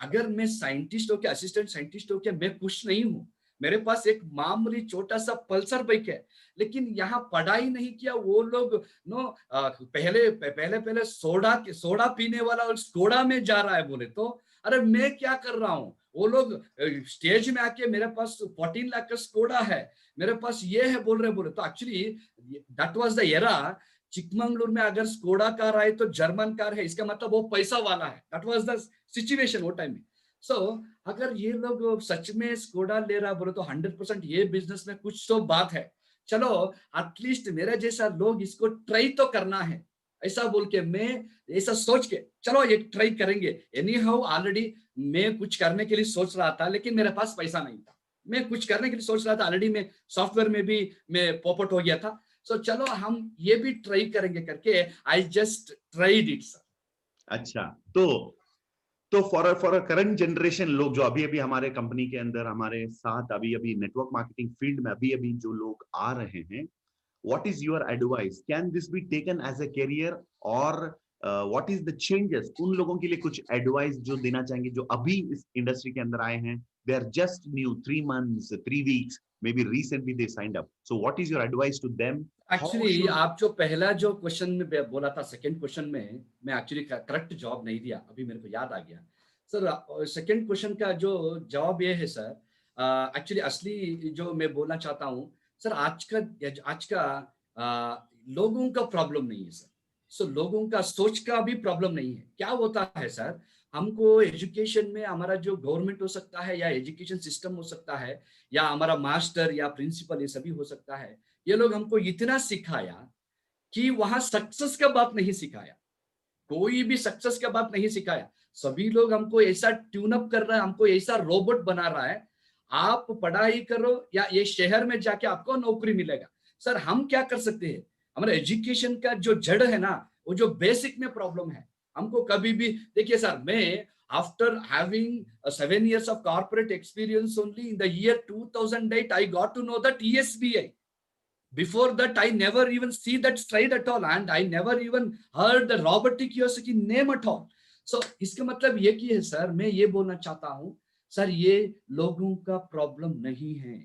अगर मैं साइंटिस्ट होकर असिस्टेंट साइंटिस्ट होकर मैं कुछ नहीं हूं, मेरे पास एक मामूली छोटा सा पल्सर बाइक है, लेकिन यहाँ पढ़ाई नहीं किया वो लोग नो पहले सोडा पीने वाला और स्कोडा में जा रहा है बोले तो अरे मैं क्या कर रहा हूँ। वो लोग स्टेज में आके मेरे पास 14 लाख का स्कोडा है, मेरे पास ये है बोल रहे बोले तो actually that was the era. Chikmagaluru में अगर स्कोडा कार आए तो जर्मन कार है, इसका मतलब वो पैसा वाला है। दैट वाज द सिचुएशन वो टाइम में। अगर ये लोग सच में स्कोडा ले रहा बोले तो 100% ये बिजनेस में कुछ तो बात है। चलो एटलीस्ट मेरे जैसा लोग इसको ट्राई तो करना है, ऐसा बोल के मैं ऐसा सोच के चलो एक ट्राई करेंगे। एनी हाउ ऑलरेडी मैं कुछ करने के लिए सोच रहा था, लेकिन मेरे पास पैसा नहीं था। मैं कुछ करने के लिए सोच रहा था, ऑलरेडी मैं सॉफ्टवेयर में भी मैं पॉपअप हो गया था। चलो हम ये भी ट्राई करेंगे करके I just tried it sir. अच्छा, तो फॉर करंट जनरेशन लोग जो अभी अभी हमारे कंपनी के अंदर हमारे साथ अभी अभी नेटवर्क मार्केटिंग फील्ड में अभी अभी जो लोग आ रहे हैं, what is your advice? Can this be taken as a career or what is the changes? उन लोगों के लिए कुछ एडवाइस जो देना चाहेंगे जो अभी इस इंडस्ट्री के अंदर आए हैं, they are just new 3 months 3 weeks, maybe recently they signed up, so what is your advice to them? How actually should आप जो पहला जो क्वेश्चन में बोला था, सेकंड क्वेश्चन में मैं एक्चुअली करेक्ट जवाब नहीं दिया, अभी मेरे को याद आ गया सर। सेकंड क्वेश्चन का जो जवाब ये है सर, एक्चुअली असली जो मैं बोलना चाहता हूँ सर, आज का लोगों का प्रॉब्लम नहीं है सर। लोगों का सोच का भी प्रॉब्लम नहीं है। क्या होता है सर, हमको एजुकेशन में हमारा जो गवर्नमेंट हो सकता है या एजुकेशन सिस्टम हो सकता है या हमारा मास्टर या प्रिंसिपल ये सभी हो सकता है, ये लोग हमको इतना सिखाया कि वहां सक्सेस का बात नहीं सिखाया, कोई भी सक्सेस का बात नहीं सिखाया। सभी लोग हमको ऐसा ट्यून अप कर रहा है, हमको ऐसा रोबोट बना रहा है, आप पढ़ाई करो या ये शहर में जाके आपको नौकरी मिलेगा। सर हम क्या कर सकते हैं, हमारे एजुकेशन का जो जड़ है ना, वो जो बेसिक में प्रॉब्लम है। हमको कभी भी देखिए सर, मैं after having 7 years of corporate experience only in the year 2008 I got to know that ESBI. Before that I never even see that slide at all and I never even heard the robotic Kiyosaki name at all. इसका मतलब ये कि है sir, मैं ये बोलना चाहता हूं सर, ये लोगों का प्रॉब्लम नहीं है,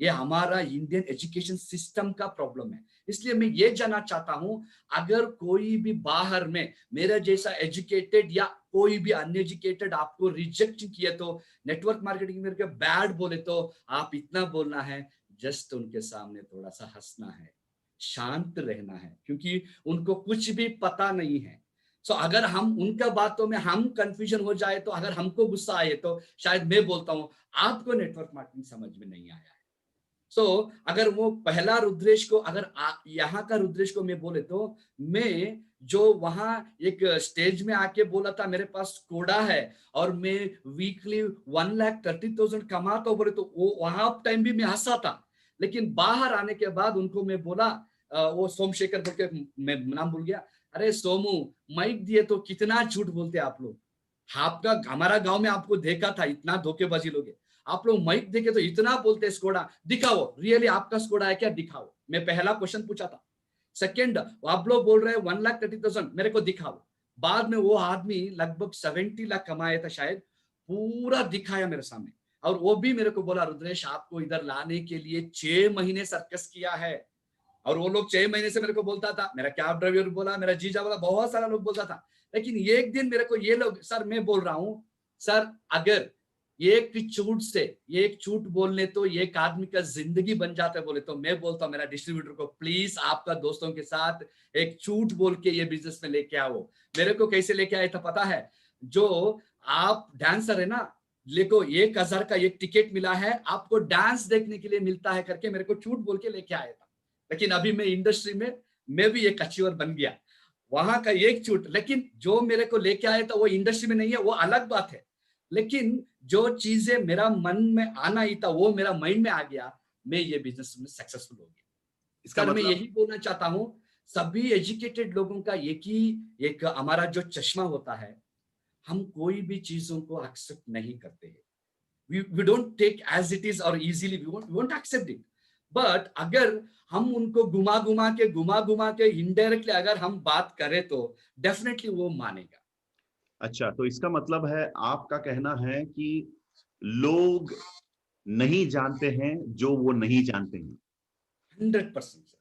ये हमारा इंडियन एजुकेशन सिस्टम का प्रॉब्लम है। इसलिए मैं ये जानना चाहता हूं, अगर कोई भी बाहर में मेरा जैसा एजुकेटेड या कोई भी अनएजुकेटेड आपको रिजेक्ट किया तो नेटवर्क मार्केटिंग में बैड बोले तो आप इतना बोलना है, जस्ट उनके सामने थोड़ा सा हंसना है, शांत रहना है, क्योंकि उनको कुछ भी पता नहीं है। अगर हम उनका बातों में हम कंफ्यूजन हो जाए तो, अगर हमको गुस्सा आए तो शायद मैं बोलता हूं आपको नेटवर्क मार्केटिंग समझ में नहीं आया है। अगर वो पहला रुद्रेश को, अगर यहाँ का रुद्रेश को मैं बोले तो, मैं जो वहां एक स्टेज में आके बोला था मेरे पास कोडा है और मैं वीकली 1,30,000 कमाता हूं बोले तो वो वहां टाइम भी मैं हंसा था। लेकिन बाहर आने के बाद उनको मैं बोला, वो सोमशेखर बोल के मैं नाम भूल गया, अरे सोमू माइक दिए तो कितना झूठ बोलते आप लोग, आपका हमारा गांव में आपको देखा था इतना धोखेबाजी लोग, आप लोग माइक देखे तो इतना बोलते स्कोडा, दिखाओ रियली आपका स्कोडा है क्या, दिखाओ। मैं पहला क्वेश्चन पूछा था। सेकंड, आप लोग बोल रहे हैं 1,30,000 मेरे को दिखाओ। बाद में वो आदमी लगभग 70 लाख कमाया था शायद, पूरा दिखाया मेरे सामने। और वो भी मेरे को बोला, रुद्रेश आपको इधर लाने के लिए 6 महीने सर्कस किया है। और वो लोग 6 महीने से मेरे को बोलता था, मेरा कैब ड्राइवर बोला, मेरा जीजा बोला, बहुत सारा लोग बोलता था। लेकिन एक दिन मेरे को ये लोग, सर मैं बोल रहा हूं सर, अगर एक झूठ से, एक झूठ बोलने तो एक आदमी का जिंदगी बन जाता है बोले तो मैं बोलता हूं मेरा डिस्ट्रीब्यूटर को, प्लीज आपका दोस्तों के साथ एक झूठ बोल के ये बिजनेस में लेके आओ। मेरे को कैसे लेके आए था पता है, जो आप डांसर है ना, लेको 1,000 का एक टिकट मिला है, आपको डांस देखने के लिए मिलता है करके मेरे को झूठ बोल के लेके आया था। लेकिन अभी मैं इंडस्ट्री में मैं भी एक अचीवर बन गया, वहां का एक झूठ। लेकिन जो मेरे को लेके आया था वो इंडस्ट्री में नहीं है, वो अलग बात है। लेकिन जो चीजें मेरा मन में आना ही था वो मेरा माइंड में आ गया, मैं ये बिजनेस में सक्सेसफुल हो गया। इसका मैं मतलब यही बोलना चाहता हूं सभी एजुकेटेड लोगों का एक हमारा जो चश्मा होता है, हम कोई भी चीजों को एक्सेप्ट नहीं करते हैं। we don't take as it is or easily we won't accept it, but अगर हम उनको घुमा घुमा के इनडायरेक्टली अगर हम बात करें तो डेफिनेटली वो मानेगा। अच्छा, तो इसका मतलब है, आपका कहना है कि लोग नहीं जानते हैं जो वो नहीं जानते हैं। 100%। तो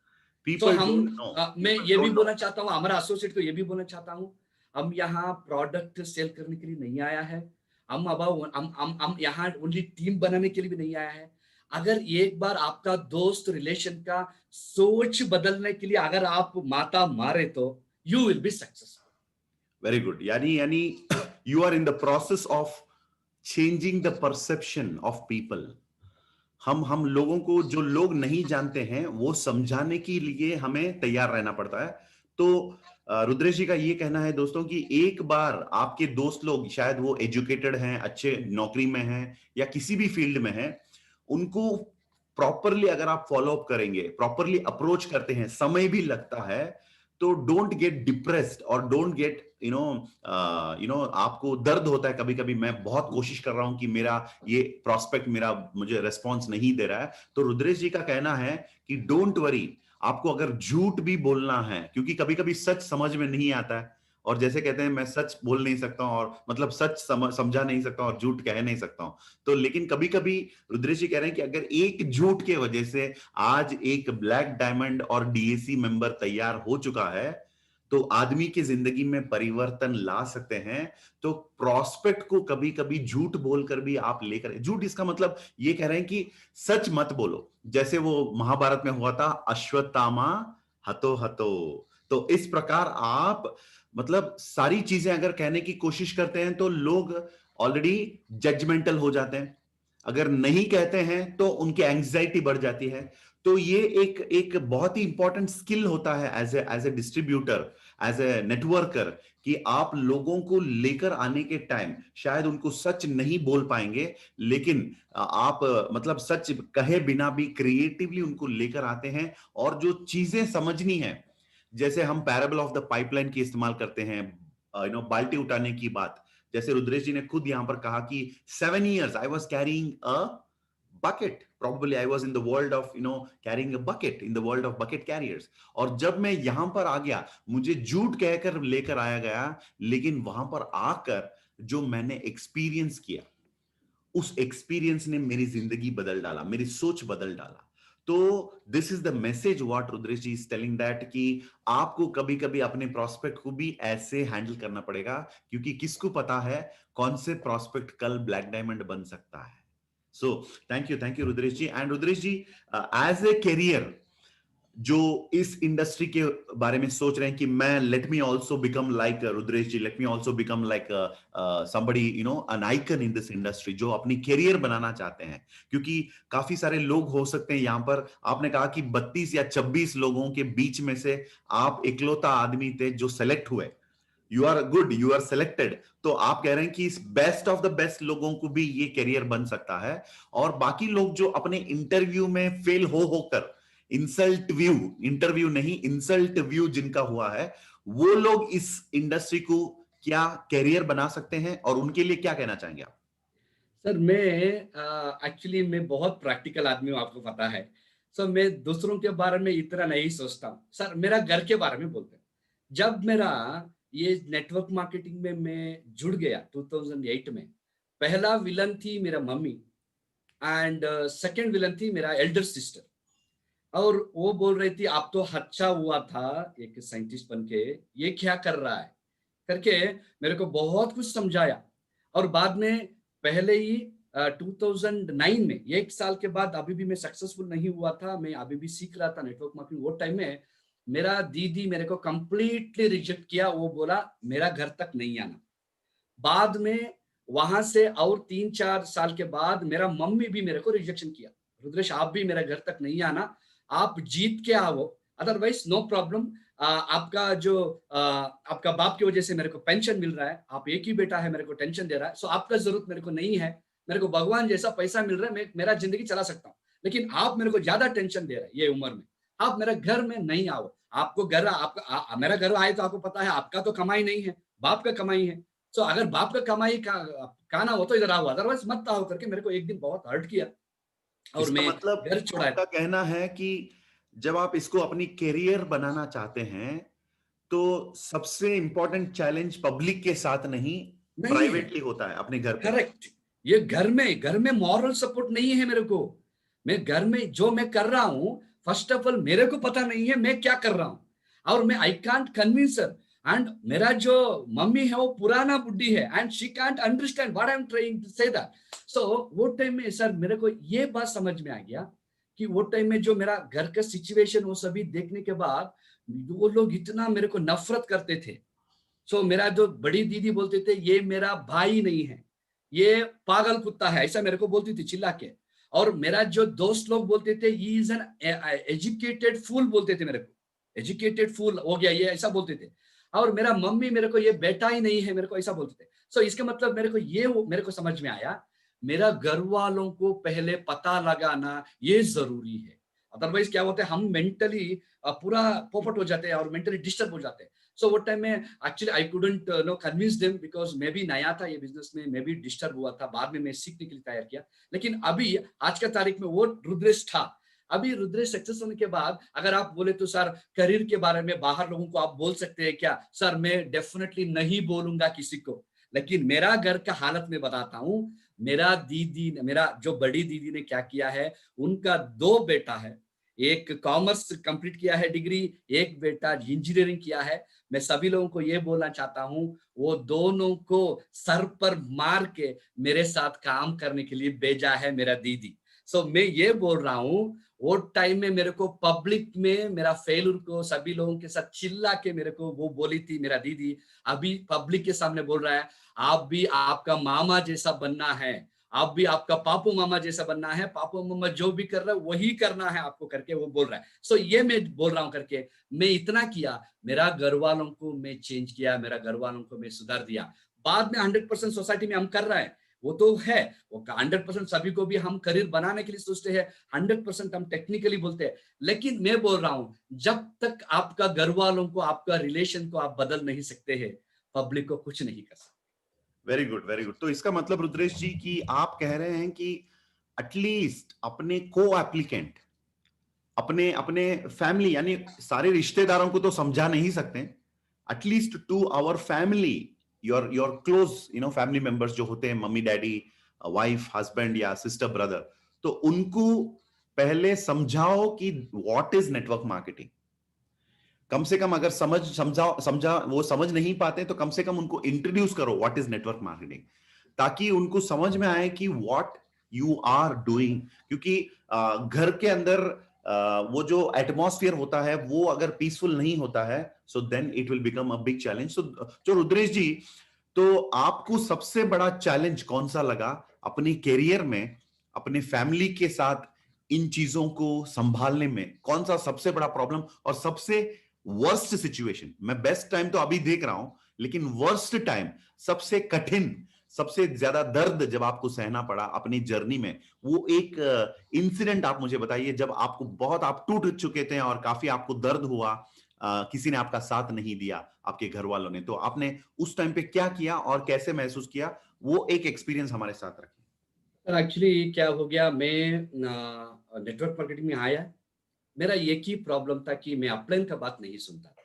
पीपल हम डोंट नो, मैं पीपल ये भी डोंट नो। बोलना चाहता हूँ, हमारा एसोसिएट को ये भी बोलना चाहता हूँ, हम यहाँ प्रोडक्ट सेल करने के लिए नहीं आया है। हम यहाँ ओनली टीम बनाने के लिए भी नहीं आया है। अगर एक बार आपका दोस्त रिलेशन का सोच बदलने के लिए अगर आप माता मारे तो you will be successful. Very good. यानी यानी you are in the process of changing the perception of people. हम लोगों को, जो लोग नहीं जानते हैं, वो समझाने के लिए हमें तैयार रहना पड़ता है। तो रुद्रेश जी का ये कहना है दोस्तों कि एक बार आपके दोस्त लोग, शायद वो एजुकेटेड हैं, अच्छे नौकरी में हैं या किसी भी फील्ड में हैं, उनको प्रॉपरली अगर आप फॉलो अप करेंगे, प्रॉपरली अप्रोच करते हैं, समय भी लगता है, तो डोंट गेट डिप्रेस्ड और डोंट गेट आपको दर्द होता है कभी कभी, मैं बहुत कोशिश कर रहा हूं कि मेरा ये प्रॉस्पेक्ट मेरा मुझे रेस्पॉन्स नहीं दे रहा है। तो रुद्रेश जी का कहना है कि डोंट वरी, आपको अगर झूठ भी बोलना है, क्योंकि कभी कभी सच समझ में नहीं आता है, और जैसे कहते हैं मैं सच बोल नहीं सकता हूं, और मतलब सच समझा नहीं सकता और झूठ कह नहीं सकता हूं। तो लेकिन कभी कभी रुद्रेश जी कह रहे हैं कि अगर एक झूठ के वजह से आज एक ब्लैक डायमंड और डीएसी मेंबर तैयार हो चुका है, तो आदमी की जिंदगी में परिवर्तन ला सकते हैं। तो प्रॉस्पेक्ट को कभी कभी झूठ बोलकर भी आप लेकर, झूठ इसका मतलब ये कह रहे हैं कि सच मत बोलो, जैसे वो महाभारत में हुआ था, अश्वत्थामा हतो हतो। तो इस प्रकार आप मतलब सारी चीजें अगर कहने की कोशिश करते हैं तो लोग ऑलरेडी जजमेंटल हो जाते हैं, अगर नहीं कहते हैं तो उनकी एंग्जाइटी बढ़ जाती है। तो ये एक एक बहुत ही इंपॉर्टेंट स्किल होता है as a distributor, as a networker, कि आप लोगों को लेकर आने के टाइम शायद उनको सच नहीं बोल पाएंगे, लेकिन आप मतलब सच कहे बिना भी क्रिएटिवली उनको लेकर आते हैं। और जो चीजें समझनी है, जैसे हम पैराबल ऑफ द पाइपलाइन की इस्तेमाल करते हैं, बाल्टी उठाने की बात, जैसे रुद्रेश जी ने खुद यहां पर कहा कि 7 years I was carrying a bucket, probably I was in the world of carrying a bucket, in the world of bucket carriers। और जब मैं यहां पर आ गया, मुझे झूठ कहकर लेकर आया गया, लेकिन वहां पर आकर जो मैंने एक्सपीरियंस किया, उस एक्सपीरियंस ने मेरी जिंदगी बदल डाला, मेरी सोच बदल डाला। तो this is the message what Rudresh ji is telling, that कि आपको कभी कभी अपने प्रोस्पेक्ट को भी ऐसे हैंडल करना पड़ेगा, क्योंकि किसको पता है कौन से प्रोस्पेक्ट कल ब्लैक डायमंड बन सकता है। So thank you Rudresh ji. And Rudresh ji, as a career, जो इस इंडस्ट्री के बारे में सोच रहे हैं कि मैं let me also become like Rudresh ji, let me also become like somebody an icon in this industry, जो अपनी कैरियर बनाना चाहते हैं, क्योंकि काफी सारे लोग हो सकते हैं यहाँ पर। आपने कहा कि 32 या 26 लोगों के बीच में से आप इकलौता आदमी थे जो सेलेक्ट हुए। You are good, you are selected. तो आप कह रहे हैं कि इस बेस्ट ऑफ द बेस्ट लोगों को भी ये करियर बन सकता है, और बाकी लोग जो अपने इंटरव्यू में फेल हो होकर, इंसल्ट व्यू, इंटरव्यू नहीं इंसल्ट व्यू जिनका हुआ है, वो लोग इस इंडस्ट्री को क्या करियर बना सकते हैं, और उनके लिए क्या कहना चाहेंगे आप? सर मैं एक्चुअली मैं बहुत प्रैक्टिकल आदमी हूँ, आपको पता है। सर मैं दूसरों के बारे में इतना नहीं सोचता हूँ। सर मेरा घर के बारे में बोलते हैं। जब मेरा ये नेटवर्क मार्केटिंग में मैं जुड़ गया 2008 में, पहला विलन थी मेरा मम्मी, एंड सेकंड विलन थी मेरा एल्डर सिस्टर। और वो बोल रही थी आप तो अच्छा हुआ था एक साइंटिस्ट बन के, ये क्या कर रहा है करके मेरे को बहुत कुछ समझाया। और बाद में पहले ही 2009 में, एक साल के बाद, अभी भी मैं सक्सेसफुल नहीं हुआ था, मैं अभी भी सीख रहा था नेटवर्क मार्केटिंग। वो टाइम में मेरा दीदी मेरे को कंप्लीटली रिजेक्ट किया, वो बोला मेरा घर तक नहीं आना। बाद में वहां से और 3-4 साल के बाद मेरा मम्मी भी मेरे को रिजेक्शन किया, रुद्रेश आप भी मेरे घर तक नहीं आना, आप जीत के आओ, अदरवाइज नो प्रॉब्लम। आपका जो आपका बाप की वजह से मेरे को पेंशन मिल रहा है, आप एक ही बेटा है, मेरे को टेंशन दे रहा है, सो आपका जरूरत मेरे को नहीं है। मेरे को भगवान जैसा पैसा मिल रहा है, मैं मेरा जिंदगी चला सकता हूँ, लेकिन आप मेरे को ज्यादा टेंशन दे रहे हैं ये उम्र में, आप मेरे घर में नहीं आओ। आपको घर मेरा घर आए तो आपको पता है आपका तो कमाई नहीं है, बाप का कमाई है। सो अगर बाप का कमाई का ना हो तो इधर आओ, अदरवाइज मत आओ करके मेरे को एक दिन बहुत हर्ट किया और इसका मैं मतलब घर छोड़ा। आपका कहना है कि जब आप इसको अपनी करियर बनाना चाहते हैं, तो सबसे इंपॉर्टेंट चैलेंज पब्लिक के साथ नहीं, नहीं है। प्राइवेटली होता है अपने घर पे। करेक्ट। ये घर में मॉरल सपोर्ट नहीं है मेरे को। मैं घर में जो मैं कर रहा हूं, फर्स्ट ऑफ ऑल मेरे को पता नहीं है मैं क्या कर रहा हूं, और मैं I can't convince her. And मेरा जो मम्मी है वो पुराना बुढ़ी है and she can't understand what I am trying to say that. So वो टाइम में सर मेरे को ये बात समझ में आ गया कि वो टाइम में जो मेरा घर का सिचुएशन वो सभी देखने के बाद वो लोग इतना मेरे को नफरत करते थे। सो मेरा जो बड़ी दीदी बोलते थे ये मेरा भाई नहीं है, ये पागल कुत्ता है, ऐसा मेरे को बोलती थी चिल्ला के। और मेरा जो दोस्त लोग बोलते थे ही इज एन एजुकेटेड फूल, बोलते थे मेरे को, एजुकेटेड फूल हो गया ये, ऐसा बोलते थे। और मेरा मम्मी मेरे को ये बेटा ही नहीं है मेरे को ऐसा बोलते थे। सो इसके मतलब मेरे को समझ में आया, मेरा घर वालों को पहले पता लगाना ये जरूरी है। अदरवाइज क्या होता है, हम मेंटली पूरा पोपट हो जाते हैं और मेंटली डिस्टर्ब हो जाते हैं। सो वो टाइम में actually I couldn't know convince them, because मैं भी नया था ये बिजनेस में, मैं भी डिस्टर्ब हुआ था। बाद में मैं सीखने के लिए तैयार किया। लेकिन अभी आज का तारीख में वो रुद्रेश था। अभी रुद्रेश सक्सेस होने के बाद अगर आप बोले तो सर करियर के बारे में बाहर लोगों को आप बोल सकते हैं क्या? सर मैं डेफिनेटली नहीं बोलूंगा किसी को। लेकिन मेरा घर का हालत में बताता हूँ। मेरा जो बड़ी दीदी ने क्या किया है, उनका 2 बेटा है। एक कॉमर्स कंप्लीट किया है डिग्री, एक बेटा इंजीनियरिंग किया है। मैं सभी लोगों को ये बोलना चाहता हूं, वो दोनों को सर पर मार के मेरे साथ काम करने के लिए भेजा है मेरा दीदी। सो मैं ये बोल रहा हूं, वो टाइम में मेरे को पब्लिक में मेरा फेलुर को सभी लोगों के साथ चिल्ला के मेरे को वो बोली थी मेरा दीदी। अभी पब्लिक के सामने बोल रहा है, आप भी आपका मामा जैसा बनना है, आप भी आपका पापू मामा जैसा बनना है, पापू मामा जो भी कर रहा है वही करना है आपको करके वो बोल रहा है। सो ये मैं बोल रहा हूं करके मैं इतना किया, मेरा घर वालों को मैं चेंज किया, मेरा घर वालों को मैं सुधार दिया। बाद में 100% सोसाइटी में हम कर रहे हैं, वो तो है। वो 100% सभी को भी हम करियर बनाने के लिए सोचते हैं, 100% हम टेक्निकली बोलते हैं। लेकिन मैं बोल रहा हूं, जब तक आपका घर वालों को, आपका रिलेशन को आप बदल नहीं सकते हैं, पब्लिक को कुछ नहीं कर सकते। Very good, very good. तो इसका मतलब रुद्रेश जी कि आप कह रहे हैं कि एटलीस्ट अपने को एप्लीकेंट, अपने अपने फैमिली, यानी सारे रिश्तेदारों को तो समझा नहीं सकते, at least to our family, your close family members जो होते हैं, मम्मी डैडी, वाइफ, हस्बैंड या सिस्टर ब्रदर, तो उनको पहले समझाओ कि व्हाट इज नेटवर्क मार्केटिंग। कम से कम अगर समझा वो समझ नहीं पाते तो कम से कम उनको इंट्रोड्यूस करो व्हाट इज नेटवर्क मार्केटिंग, ताकि उनको समझ में आए कि व्हाट यू आर डूइंग। क्योंकि घर के अंदर वो जो एटमॉस्फेयर होता है वो अगर पीसफुल नहीं होता है, so then it will become a big challenge. So जो रुद्रेश जी, तो आपको सबसे बड़ा चैलेंज कौन सा लगा अपने करियर में, अपने फैमिली के साथ इन चीजों को संभालने में? कौन सा सबसे बड़ा प्रॉब्लम और सबसे वर्स्ट सिचुएशन? मैं बेस्ट टाइम तो अभी देख रहा हूं, लेकिन वर्स्ट टाइम, सबसे कठिन, सबसे ज्यादा दर्द जब आपको सहना पड़ा अपनी जर्नी में, वो एक इंसिडेंट आप मुझे बताइए जब आपको बहुत, आप टूट चुके थे और काफी आपको दर्द हुआ, किसी ने आपका साथ नहीं दिया, आपके घर वालों ने, तो आपने उस टाइम पे क्या किया और कैसे महसूस किया? वो एक एक्सपीरियंस हमारे साथ रखिए। सर एक्चुअली क्या हो गया, मैं नेटवर्क मार्केटिंग में आया। मेरा एक ही प्रॉब्लम था कि मैं अपलाइन का बात नहीं सुनता था।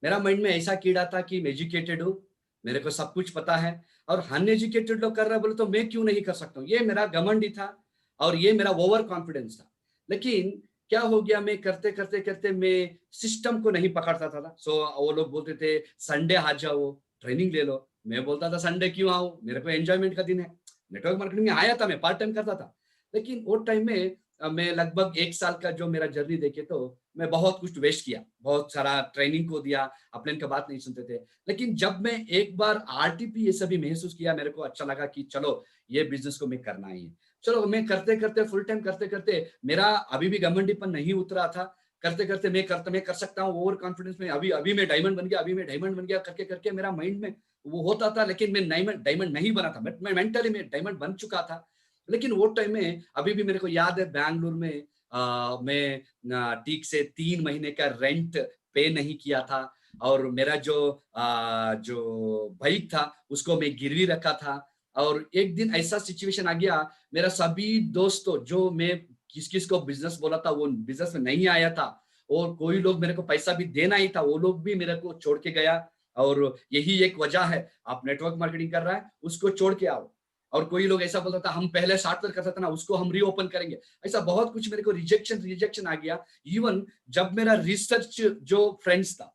मेरा माइंड में ऐसा कीड़ा था कि मैं एजुकेटेड हूँ, मेरे को सब कुछ पता है, और अनएजुकेटेड लोग कर रहा है बोले तो मैं क्यों नहीं कर सकता हूँ, ये मेरा घमंड ही था और ये मेरा ओवर कॉन्फिडेंस था। लेकिन क्या हो गया, मैं करते करते करते मैं सिस्टम को नहीं पकड़ता था। सो वो लोग बोलते थे संडे आ जाओ, ट्रेनिंग ले लो। मैं बोलता था संडे क्यों आऊं, मेरे को एंजॉयमेंट का दिन है। नेटवर्क मार्केटिंग में आया था, मैं पार्ट टाइम करता था। लेकिन वो टाइम में मैं लगभग 1 साल का जो मेरा जर्नी देखे तो मैं बहुत कुछ वेस्ट किया, बहुत सारा ट्रेनिंग को दिया, अपने का बात नहीं सुनते थे। लेकिन जब मैं एक बार आरटीपी ये सभी महसूस किया, मेरे को अच्छा लगा कि चलो ये बिजनेस को मैं करना ही है। चलो मैं करते करते फुल टाइम करते करते मेरा अभी भी घमंडीपन नहीं उतरा था। करते करते मैं कर सकता हूँ, ओवर कॉन्फिडेंस में अभी अभी मैं डायमंड बन गया, अभी मैं डायमंड बन गया करके करके मेरा माइंड में वो होता था। लेकिन मैं डायमंड डायमंड नहीं बना था, मैं मेंटली में डायमंड बन चुका था। लेकिन वो टाइम में अभी भी मेरे को याद है, बैंगलोर में मैं ठीक से 3 महीने का रेंट पे नहीं किया था और मेरा जो बाइक था उसको मैं गिरवी रखा था। और एक दिन ऐसा सिचुएशन आ गया, मेरा सभी दोस्तों जो मैं किस किस को बिजनेस बोला था वो बिजनेस में नहीं आया था, और कोई लोग मेरे को पैसा भी देना ही था, वो लोग भी मेरे को छोड़ के गया। और यही एक वजह है, आप नेटवर्क मार्केटिंग कर रहा है उसको छोड़ के आओ। और कोई लोग ऐसा बोलता था हम पहले सॉफ्टवेयर करता था ना उसको हम रीओपन करेंगे, ऐसा बहुत कुछ मेरे को रिजेक्शन रिजेक्शन आ गया। इवन जब मेरा रिसर्च जो फ्रेंड्स था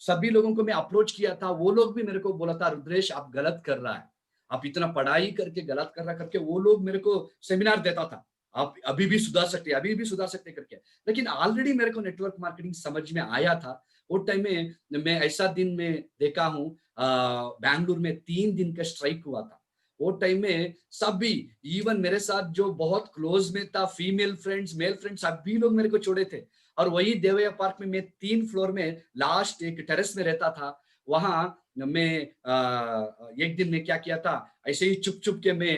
सभी लोगों को मैं अप्रोच किया था, वो लोग भी मेरे को बोला था रुद्रेश आप गलत कर रहा है, आप इतना पढ़ाई करके गलत कर रहा करके, वो लोग मेरे को सेमिनार देता था, आप अभी भी सुधार सकते हैं, अभी भी सुधार सकते हैं करके। लेकिन ऑलरेडी मेरे को नेटवर्क मार्केटिंग समझ में आया था। वो टाइम में मैं ऐसा दिन में देखा हूँ, बैंगलोर में 3 दिन का स्ट्राइक हुआ था। वो टाइम में सभी, इवन मेरे साथ जो बहुत क्लोज में था, फीमेल फ्रेंड्स मेल फ्रेंड्स सभी लोग मेरे को छोड़े थे। और वही देवैया पार्क में मैं 3 फ्लोर में लास्ट एक टेरेस में रहता था। वहां मैं एक दिन में क्या किया था, ऐसे ही चुप चुप के मैं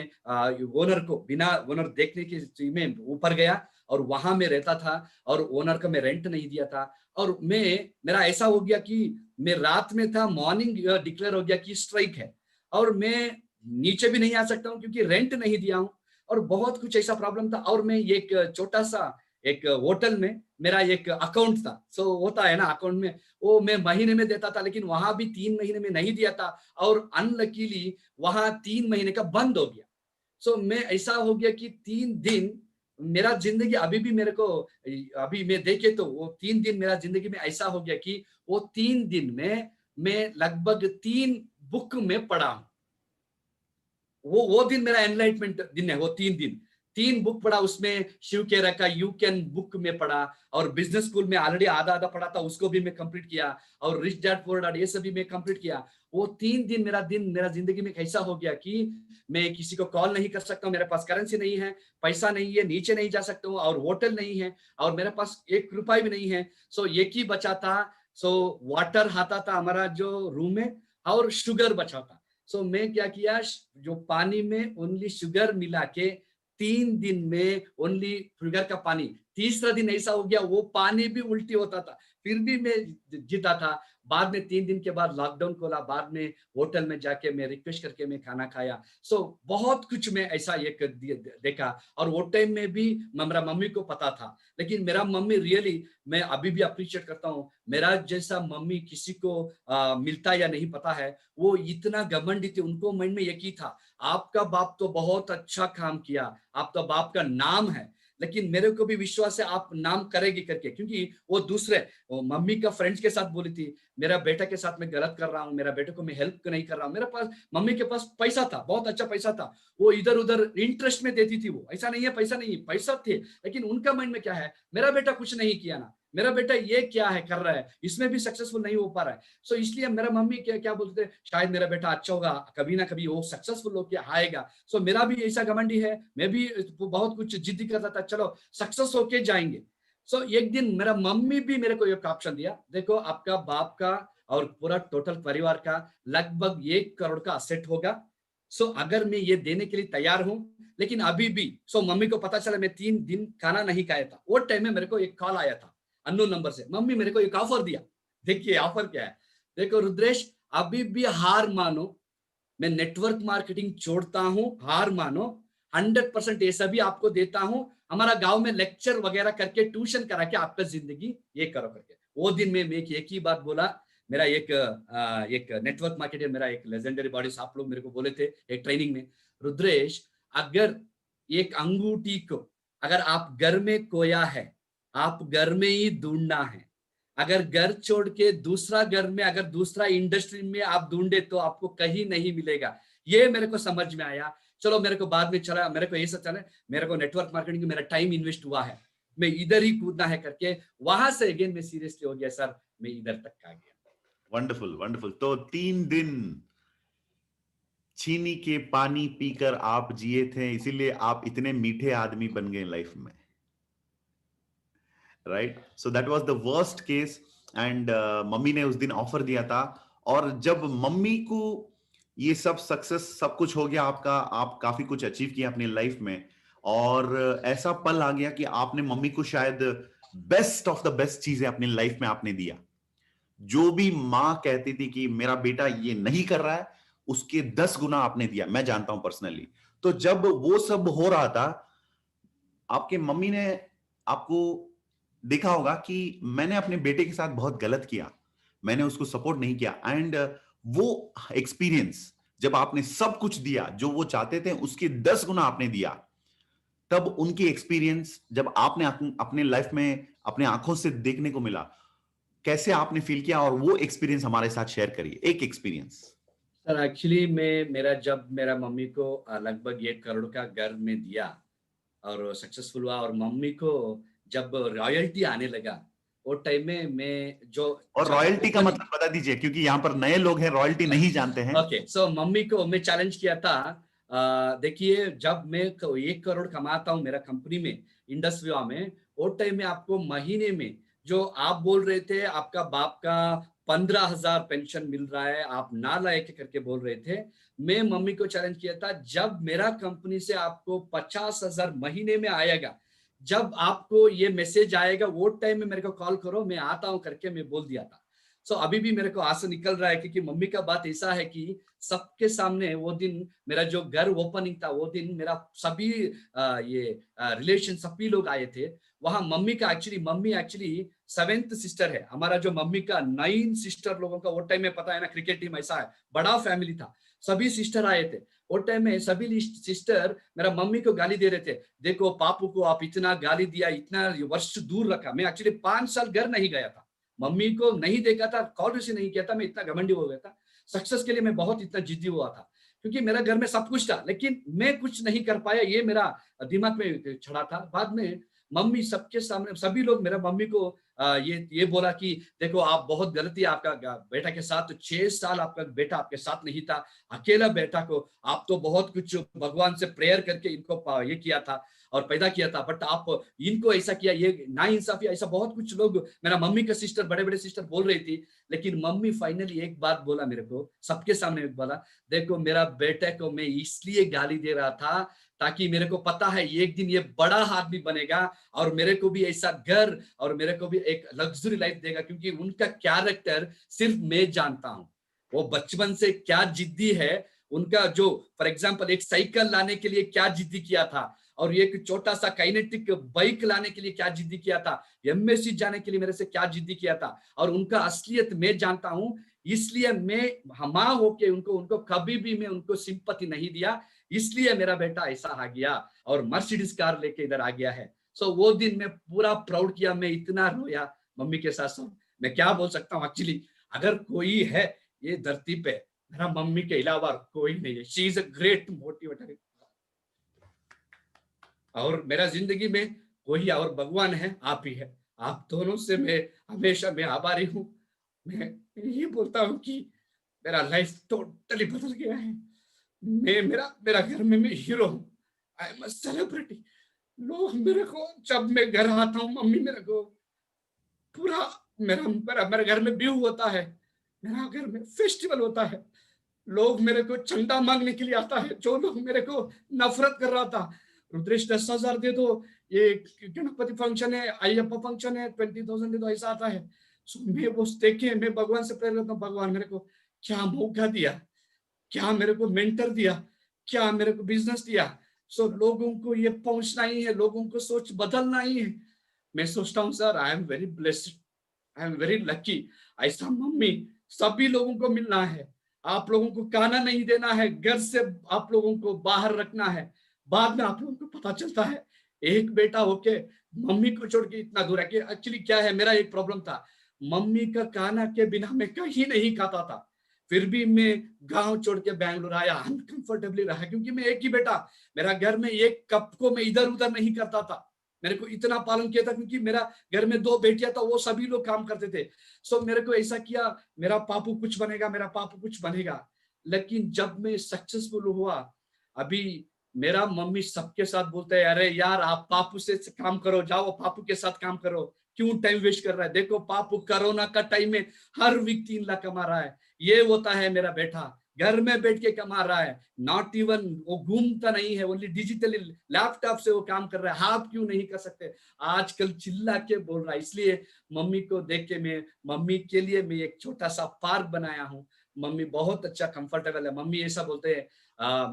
ओनर को बिना ओनर देखने के में ऊपर गया और वहां में रहता था, और ओनर का मैं रेंट नहीं दिया था। और मेरा ऐसा हो गया कि मैं रात में था, मॉर्निंग डिक्लेयर हो गया कि स्ट्राइक है, और मैं नीचे भी नहीं आ सकता हूँ क्योंकि रेंट नहीं दिया हूँ, और बहुत कुछ ऐसा प्रॉब्लम था। और मैं एक छोटा सा एक होटल में मेरा एक अकाउंट था, सो होता है ना अकाउंट में, वो मैं महीने में देता था, लेकिन वहां भी 3 महीने में नहीं दिया था, और अनलकीली वहां 3 महीने का बंद हो गया। सो मैं ऐसा हो गया कि 3 दिन मेरा जिंदगी अभी भी मेरे को, अभी मैं देखे तो वो 3 दिन मेरा जिंदगी में ऐसा हो गया कि वो 3 दिन में मैं लगभग 3 बुक में पढ़ा हूं। वो दिन मेरा एनलाइटमेंट दिन है, वो 3 दिन 3 बुक पढ़ा, उसमें शिव के रखा यू कैन बुक में पढ़ा, और बिजनेस स्कूल में ऑलरेडी आधा आधा पढ़ा था उसको भी मैं कंप्लीट किया, और रिच डैड पुअर डैड ये सभी मैं कंप्लीट किया। वो 3 दिन मेरा जिंदगी में कैसा हो गया कि मैं किसी को कॉल नहीं कर सकता हूँ, मेरे पास करेंसी नहीं है, पैसा नहीं है, नीचे नहीं जा सकता हूँ, और होटल नहीं है, और मेरे पास 1 रुपया भी नहीं है। सो एक ही बचा था, सो वाटर आता था हमारा जो रूम में, और शुगर बचा था। सो मैं क्या किया, जो पानी में ओनली शुगर मिला के 3 दिन में ओनली शुगर का पानी, तीसरा दिन ऐसा हो गया वो पानी भी उल्टी होता था, फिर भी मैं जीता था। बाद में 3 दिन के बाद लॉकडाउन खोला, बाद में होटल में जाके मैं रिक्वेस्ट करके मैं खाना खाया। सो बहुत कुछ मैं ऐसा ये देखा। और वो टाइम में भी मेरा मम्मी को पता था, लेकिन मेरा मम्मी रियली, मैं अभी भी अप्रिशिएट करता हूँ, मेरा जैसा मम्मी किसी को मिलता या नहीं पता है। वो इतना घमंडी थे, उनको मन में यही था, आपका बाप तो बहुत अच्छा काम किया, आपका बाप का नाम है, लेकिन मेरे को भी विश्वास है आप नाम करेगी करके, क्योंकि वो दूसरे, वो मम्मी का फ्रेंड्स के साथ बोली थी मेरा बेटा के साथ मैं गलत कर रहा हूँ, मेरा बेटे को मैं हेल्प नहीं कर रहा हूँ। मेरे पास, मम्मी के पास पैसा था, बहुत अच्छा पैसा था, वो इधर उधर इंटरेस्ट में देती थी, वो ऐसा नहीं है पैसा नहीं, पैसा थे, लेकिन उनका माइंड में क्या है, मेरा बेटा कुछ नहीं किया ना, मेरा बेटा ये क्या है कर रहा है, इसमें भी सक्सेसफुल नहीं हो पा रहा है। सो इसलिए मेरा मम्मी क्या क्या बोलते थे, शायद मेरा बेटा अच्छा होगा, कभी ना कभी वो सक्सेसफुल होकर आएगा। सो मेरा भी ऐसा घमंडी है, मैं भी बहुत कुछ जिद्दी करता था, चलो सक्सेस होके जाएंगे। सो एक दिन मेरा मम्मी भी मेरे को एक ऑप्शन दिया, देखो आपका बाप का और पूरा टोटल परिवार का लगभग 1 करोड़ का असेट होगा। सो अगर मैं ये देने के लिए तैयार हूं, लेकिन अभी भी, सो मम्मी को पता चला मैं 3 दिन खाना नहीं खाया था। वो टाइम में मेरे को एक कॉल आया था अननोन नंबर से, मम्मी मेरे को एक ऑफर दिया। देखिए ऑफर क्या है, देखो रुद्रेश अभी भी हार मानो, मैं नेटवर्क मार्केटिंग छोड़ता हूं, हार मानो, 100% ये सभी आपको देता हूं, हमारा गांव में लेक्चर वगैरह करके ट्यूशन करा के आपका जिंदगी ये करो करके। वो दिन में मैं एक ही बात बोला, मेरा एक नेटवर्क मार्केटर, मेरा एक लेजेंडरी बॉडी आप लोग मेरे को बोले थे एक ट्रेनिंग में, रुद्रेश अगर एक अंगूठी को अगर आप घर में खोया है, आप घर में ही ढूंढना है, अगर घर छोड़ के दूसरा घर में, अगर दूसरा इंडस्ट्री में आप ढूंढे तो आपको कहीं नहीं मिलेगा। ये मेरे को समझ में आया। चलो मेरे को बाद में चला, मेरे को ये सब चला, मेरे को नेटवर्क मार्केटिंग में मेरा टाइम इन्वेस्ट हुआ है, मैं इधर ही कूदना है करके, वहां से अगेन मैं सीरियसली हो गया, सर मैं इधर तक आ गया। Wonderful wonderful. तो 3 दिन चीनी के पानी पीकर आप जिए थे, इसीलिए आप इतने मीठे आदमी बन गए लाइफ में, right? So that was the worst case. And mummy ने उस दिन ऑफर दिया था, और जब मम्मी को ये सब सक्सेस सब कुछ हो गया आपका, आप काफी कुछ अचीव किया अपनी लाइफ में, और ऐसा पल आ गया कि आपने मम्मी को शायद बेस्ट ऑफ द बेस्ट चीजें अपनी लाइफ में आपने दिया। जो भी माँ कहती थी कि मेरा बेटा ये नहीं कर रहा है, उसके 10 गुना आपने दिया, मैं जानता हूं पर्सनली। तो जब वो सब हो रहा था, आपके मम्मी ने आपको देखा होगा कि मैंने अपने बेटे के साथ बहुत गलत किया, मैंने उसको सपोर्ट नहीं किया, एंड वो एक्सपीरियंस जब आपने सब कुछ दिया जो वो चाहते थे उसके 10 गुना आपने दिया, तब उनकी एक्सपीरियंस जब आपने अपने लाइफ में अपने आंखों से देखने को मिला, कैसे आपने फील किया? और वो एक्सपीरियंस हमारे साथ शेयर करिए, एक एक्सपीरियंस। सर एक्चुअली मैं मेरा जब मेरा मम्मी को लगभग 1 करोड़ का घर में दिया और सक्सेसफुल हुआ, और मम्मी को जब रॉयल्टी आने लगा, वो टाइम में मैं जो और जब रॉयल्टी का ओपनिंग, मतलब बता दीजिए, क्योंकि यहाँ पर नए लोग हैं, रॉयल्टी नहीं जानते हैं। ओके सो मम्मी को मैं चैलेंज किया था। देखिए जब मैं 1 करोड़ कमाता हूँ मेरा कंपनी में, इंडस्ट्री में, वो टाइम में आपको महीने में जो आप बोल रहे थे आपका बाप का 15,000 पेंशन मिल रहा है, आप नालायक करके बोल रहे थे। मैं मम्मी को चैलेंज किया था, जब मेरा कंपनी से आपको 50,000 महीने में आएगा, जब आपको ये मैसेज आएगा वो टाइम में मेरे को कॉल करो, मैं आता हूँ करके मैं बोल दिया था। सो अभी भी मेरे को आंसू निकल रहा है, क्योंकि मम्मी का बात ऐसा है कि सबके सामने वो दिन मेरा जो घर ओपनिंग था, वो दिन मेरा सभी ये रिलेशन सभी लोग आए थे वहां। मम्मी एक्चुअली 7th सिस्टर है। हमारा जो मम्मी का 9 सिस्टर लोगों का वो टाइम में, पता है ना, क्रिकेट टीम ऐसा है, बड़ा फैमिली था, सभी सिस्टर आए थे। वो टाइम में सभी सिस्टर मेरा मम्मी को गाली दे रहे थे, देखो पापू को आप इतना गाली दिया, इतना वर्ष दूर रखा। मैं एक्चुअली 5 साल घर नहीं गया था, मम्मी को नहीं देखा था, कॉल रिसीव नहीं किया था, मैं इतना घमंडी हो गया था। सक्सेस के लिए मैं बहुत इतना जिद्दी हुआ था, क्योंकि मेरा घर में सब कुछ था लेकिन मैं कुछ नहीं कर पाया, ये मेरा दिमाग में चढ़ा था। बाद में मम्मी सबके सामने सभी लोग मेरा मम्मी को ये बोला कि देखो आप बहुत गलती है आपका बेटा के साथ, 6 साल आपका बेटा आपके साथ नहीं था, अकेला बेटा को आप तो बहुत कुछ भगवान से प्रेयर करके इनको ये किया था और पैदा किया था, बट आप इनको ऐसा किया, ये ना इंसाफी, ऐसा बहुत कुछ लोग मेरा मम्मी का सिस्टर, बड़े बड़े सिस्टर बोल रही थी। लेकिन मम्मी फाइनली एक बात बोला मेरे को सबके सामने, एक बोला, देखो मेरा बेटे को मैं इसलिए गाली दे रहा था ताकि मेरे को पता है एक दिन ये बड़ा आदमी बनेगा और मेरे को भी ऐसा घर और मेरे को भी एक लग्जरी लाइफ देगा, क्योंकि उनका कैरेक्टर सिर्फ मैं जानता हूँ। वो बचपन से क्या जिद्दी है, उनका जो फॉर एग्जाम्पल एक साइकिल लाने के लिए क्या जिद्दी किया था, और एक छोटा सा काइनेटिक बाइक लाने के लिए क्या जिद्दी किया था, एमएससी जाने के लिए मेरे से क्या जिद्दी किया था, और उनका असलियत मैं जानता हूं। इसलिए मैं मां होके उनको कभी भी मैं उनको सिंपैथी नहीं दिया, इसलिए मेरा बेटा ऐसा आ गया और मर्सिडीज कार लेके इधर आ गया है। सो वो दिन मैं पूरा प्राउड किया, मैं इतना रोया मम्मी के साथ साथ। मैं क्या बोल सकता हूँ, एक्चुअली अगर कोई है ये धरती पे, मेरा मम्मी के अलावा कोई नहीं है। She is a great motivator, और मेरा जिंदगी में कोई और भगवान है, आप ही है। आप दोनों से मैं हमेशा मैं आभारी हूँ। मैं ये बोलता हूँ कि मेरा लाइफ टोटली बदल गया है। मैं मेरा मेरा घर में मैं हीरो हूँ, आई एम अ सेलिब्रिटी। लोग मेरे को जब मैं घर आता हूँ, मम्मी मेरे को पूरा मेरा मेरा मेरे घर में व्यू होता है, मेरा घर में फेस्टिवल होता है। लोग मेरे को चंदा मांगने के लिए आता है, जो लोग मेरे को नफरत कर रहा था, रुद्रेश 10,000 दे दो, ये गणपति फंक्शन है, अयप्पा फंक्शन है, 20,000 दे दो, ऐसा आता है। सो मैं वो देखे, मैं भगवान से प्रेयर करता हूँ, भगवान मेरे को क्या मौका दिया, क्या मेरे को मेंटर दिया, क्या मेरे को बिजनेस दिया। सो लोगों को ये पहुंचना ही है, लोगों को सोच बदलना ही है। मैं सोचता हूँ sir, I am very blessed, I am very lucky. ऐसा मम्मी सभी लोगों को मिलना है। आप लोगों को खाना नहीं देना है, घर से आप लोगों को बाहर रखना है। बाद में आप लोगों को पता चलता है एक बेटा होके मम्मी को छोड़ के इतना दूर है। कि एक्चुअली क्या है, मेरा एक प्रॉब्लम था, मम्मी का खाना के बिना मैं कहीं नहीं खाता था। फिर भी मैं गांव छोड़ के बैंगलोर आया, अनकंफर्टेबली रहा, क्योंकि मैं एक ही बेटा, मेरा घर में एक कप को मैं इधर उधर नहीं करता था। मेरे को इतना पालन किया था, क्योंकि मेरा घर में 2 बेटियां था, वो सभी लोग काम करते थे। सो मेरे को ऐसा किया, मेरा पापू कुछ बनेगा, मेरा पापू कुछ बनेगा। लेकिन जब मैं सक्सेसफुल हुआ, अभी मेरा मम्मी सबके साथ बोलते हैं, अरे यार आप पापू से काम करो, जाओ पापू के साथ काम करो, क्यों टाइम वेस्ट कर रहा है। देखो पापू कोरोना का टाइम में हर वीक 3 लाख कमा रहा है, ये होता है मेरा बेटा। घर में बैठ के कमा रहा है, नॉट इवन वो घूमता नहीं है, ओनली डिजिटली लैपटॉप से वो काम कर रहा है। आप क्यों नहीं कर सकते? आजकल चिल्ला के बोल रहा है। इसलिए मम्मी को देख के मैं मम्मी के लिए मैं एक छोटा सा पार्क बनाया हूँ। मम्मी बहुत अच्छा कंफर्टेबल है। मम्मी ऐसा बोलते हैं,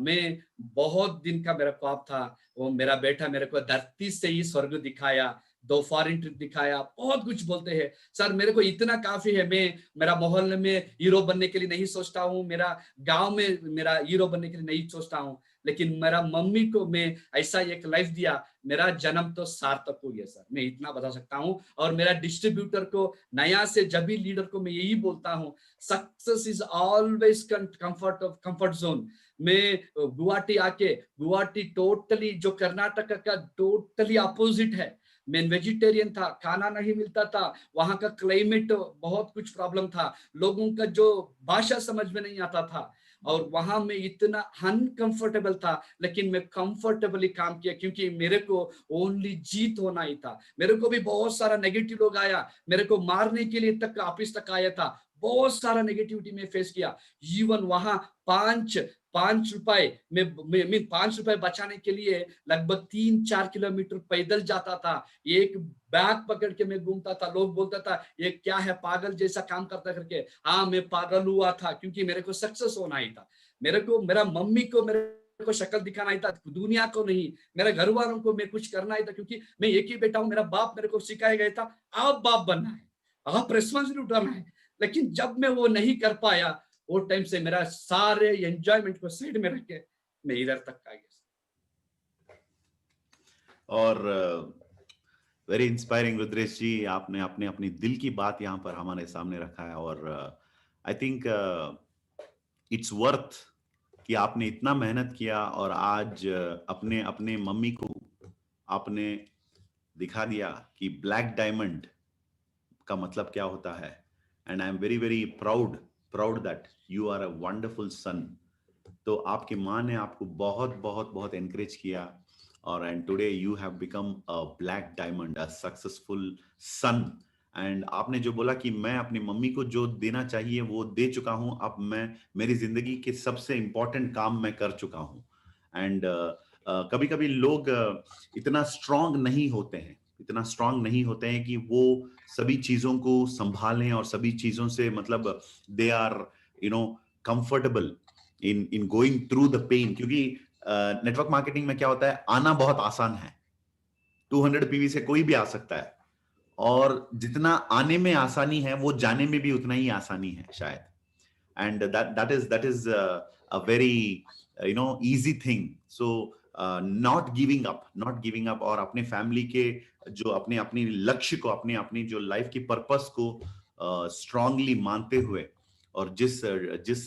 मैं बहुत दिन का मेरा ख्वाब था, वो मेरा बेटा मेरे को धरती से ही स्वर्ग दिखाया, 2 फॉरेन ट्रिप दिखाया, बहुत कुछ बोलते हैं। सर मेरे को इतना काफी है, मैं मेरा मोहल्ले में हीरो बनने के लिए नहीं सोचता हूँ, मेरा गांव में मेरा हीरो बनने के लिए नहीं सोचता हूँ, लेकिन मेरा मम्मी को मैं ऐसा एक लाइफ दिया, मेरा जन्म तो सार्थक हो गया सर, मैं इतना बता सकता हूँ। और मेरा डिस्ट्रीब्यूटर को नया से जब भी लीडर को मैं यही बोलता हूँ, success is always comfort zone. मैं गुवाहाटी आके, गुवाहाटी टोटली जो कर्नाटक का टोटली अपोजिट है। मैं वेजिटेरियन था, खाना नहीं मिलता था, वहां का क्लाइमेट बहुत कुछ प्रॉब्लम था, लोगों का जो भाषा समझ में नहीं आता था, और वहां में इतना अनकंफर्टेबल था, लेकिन मैं कंफर्टेबली काम किया, क्योंकि मेरे को ओनली जीत होना ही था। मेरे को भी बहुत सारा नेगेटिव लोग आया, मेरे को मारने के लिए तक ऑफिस तक आया था, बहुत सारा नेगेटिविटी में फेस किया। इवन वहां 5 रुपए में 5 रुपए बचाने के लिए लगभग 3-4 किलोमीटर पैदल जाता था, एक बैग पकड़ के मैं घूमता था। लोग बोलता था ये क्या है, पागल जैसा काम करता करके। हाँ मैं पागल हुआ था, क्योंकि मेरे को सक्सेस होना ही था। मेरे को मेरा मम्मी को मेरे को शक्ल दिखाना ही था, दुनिया को नहीं, मेरे घर वालों को मैं कुछ करना ही था, क्योंकि मैं एक ही बेटा हूँ। मेरा बाप मेरे को सिखाया गया था, आप बाप बनना है, आप रेस्पॉन्सिबिलिटी उठाना है। लेकिन जब मैं वो नहीं कर पाया, वो टाइम से मेरा सारे एंजॉयमेंट को साइड में रख के मैं इधर तक आ गया। और वेरी इंस्पायरिंग रुद्रेश जी, आपने अपने अपनी दिल की बात यहाँ पर हमारे सामने रखा है। और आई थिंक इट्स वर्थ कि आपने इतना मेहनत किया और आज अपने अपने मम्मी को आपने दिखा दिया कि ब्लैक डायमंड का मतलब क्या होता है। And I am very very proud that you are a wonderful son. तो आपकी माँ ने आपको बहुत बहुत बहुत एनकरेज किया, और and today you have become a black diamond, a successful son. And आपने जो बोला कि मैं अपनी मम्मी को जो देना चाहिए वो दे चुका हूं, अब मैं मेरी जिंदगी के सबसे इंपॉर्टेंट काम मैं कर चुका हूं। एंड कभी कभी लोग इतना स्ट्रांग नहीं होते हैं, इतना स्ट्रांग नहीं होते हैं कि वो सभी चीजों को संभालें और सभी चीजों से मतलब they are comfortable in going through the pain. क्योंकि नेटवर्क मार्केटिंग में क्या होता है, आना बहुत आसान है, 200 पीवी से कोई भी आ सकता है, और जितना आने में आसानी है वो जाने में भी उतना ही आसानी है शायद। and that is a very easy thing. So not giving up, और अपने फैमिली के जो अपने अपने लक्ष्य को, अपने अपनी जो लाइफ की पर्पस को स्ट्रांगली मानते हुए, और जिस जिस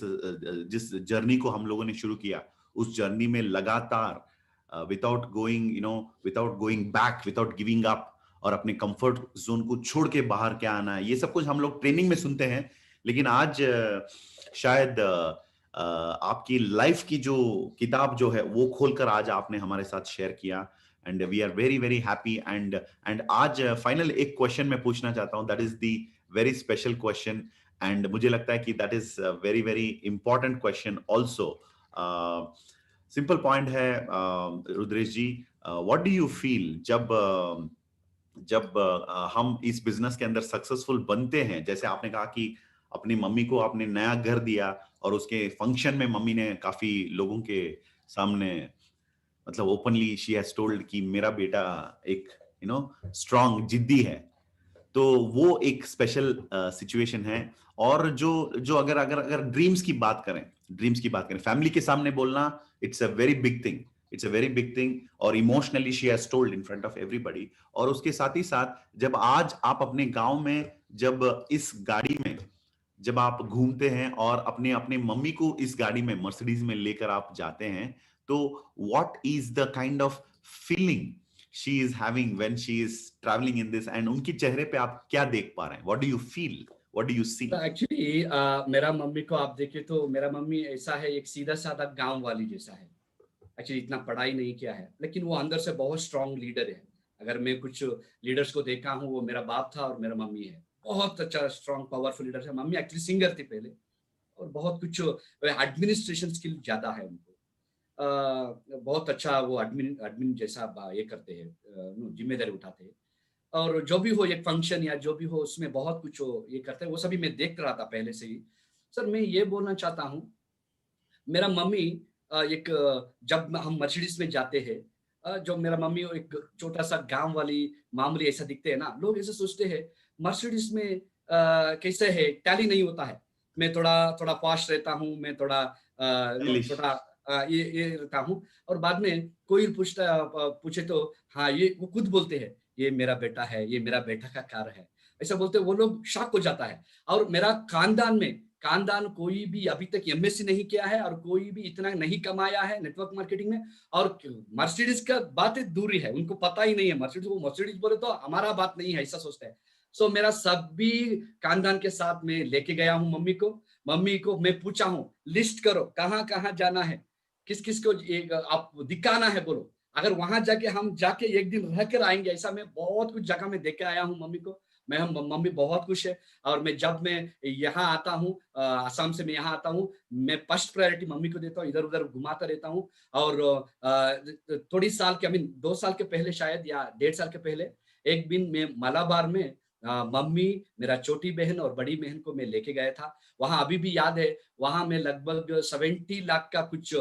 जिस जर्नी को हम लोगों ने शुरू किया, उस जर्नी में लगातार without going back, without giving up, और अपने कंफर्ट जोन को छोड़ के बाहर क्या आना है, ये सब कुछ हम लोग ट्रेनिंग में सुनते हैं। लेकिन आज शायद आपकी लाइफ की जो किताब जो है वो खोलकर आज आपने हमारे साथ शेयर किया, and we are very very happy. And आज फाइनल एक क्वेश्चन मैं पूछना चाहता हूं, that is the very special question, and मुझे लगता है कि that is very very important question also. Simple point है, Rudresh ji, what do you feel जब हम इस बिजनेस के अंदर सक्सेसफुल बनते हैं? जैसे आपने कहा कि अपनी मम्मी को आपने नया घर दिया, और उसके फंक्शन में मम्मी ने काफी लोगों के सामने मतलब ओपनली शी हैज टोल्ड कि मेरा बेटा एक स्ट्रांग जिद्दी है। तो वो एक स्पेशल सिचुएशन है। और जो जो अगर अगर अगर ड्रीम्स की बात करें फैमिली के सामने बोलना, it's a very big thing, it's a very big thing. और emotionally she has told in front of everybody. और उसके साथ ही साथ जब आज आप अपने गांव में, जब इस गाड़ी में जब आप घूमते हैं और अपने अपने मम्मी को इस गाड़ी में, मर्सिडीज में लेकर आप जाते हैं, तो what is the kind of feeling she is having when she is traveling in this, and उनके चेहरे पे आप क्या देख पा रहे हैं? What do you feel? What do you see? Actually मेरा मम्मी को आप देखे तो मेरा मम्मी ऐसा है, एक सीधा साधा गांव वाली जैसा है। एक्चुअली इतना पढ़ाई नहीं किया है, लेकिन वो अंदर से बहुत स्ट्रांग लीडर है। अगर मैं कुछ लीडर्स को देखा हूँ, वो मेरा बाप था और मेरा मम्मी है, बहुत अच्छा स्ट्रांग पावरफुल लीडर है। मम्मी एक्चुअली सिंगर थी पहले, और बहुत कुछ एडमिनिस्ट्रेशन स्किल ज्यादा है उनको। बहुत अच्छा वो एडमिन एडमिन जैसा ये करते हैं, जिम्मेदारी उठाते हैं। और जो भी हो एक फंक्शन या जो भी हो उसमें बहुत कुछ वो ये करते हैं, वो सभी मैं देख रहा था पहले से ही। सर मैं ये बोलना चाहता हूँ, मेरा मम्मी जब हम मर्सिडीज में जाते हैं, जो मेरा मम्मी वो एक छोटा सा गांव वाली मामूली ऐसा दिखते हैं ना, लोग ऐसे सोचते हैं मर्सिडीज में कैसे है, टैली नहीं होता है। मैं थोड़ा थोड़ा पॉश रहता हूँ, मैं थोड़ा स्टाइलिश। थोड़ा ये रहता हूँ। और बाद में कोई पूछे तो हाँ, ये वो खुद बोलते हैं ये मेरा बेटा है, ये मेरा बेटा का कार है, ऐसा बोलते हैं। वो लोग शॉक हो जाता है। और मेरा खानदान कोई भी अभी तक एमएससी नहीं किया है और कोई भी इतना नहीं कमाया है नेटवर्क मार्केटिंग में। और मर्सिडीज का बात दूरी है, उनको पता ही नहीं है मर्सिडीज, वो मर्सिडीज बोले तो हमारा बात नहीं है, ऐसा सोचते हैं। सो मेरा सभी खानदान के साथ में लेके गया हूँ मम्मी को मैं पूछा हूँ लिस्ट करो कहाँ कहाँ जाना है, किस किस को आप दिखाना है बोलो, अगर वहां जाके हम जाके एक दिन रह कर आएंगे, ऐसा मैं बहुत कुछ जगह में देख के आया हूँ मम्मी को। मम्मी बहुत खुश है। और मैं यहाँ आता हूँ, आसाम से मैं यहाँ आता हूँ, मैं फर्स्ट प्रायोरिटी मम्मी को देता हूँ, इधर उधर घुमाता रहता हूँ। और थोड़ी साल के, 2 साल के पहले शायद या 1.5 साल के पहले एक दिन मैं मलाबार में मम्मी, मेरा छोटी बहन और बड़ी बहन को मैं लेके गया था। वहां अभी भी याद है, वहां मैं लगभग 70 लाख का कुछ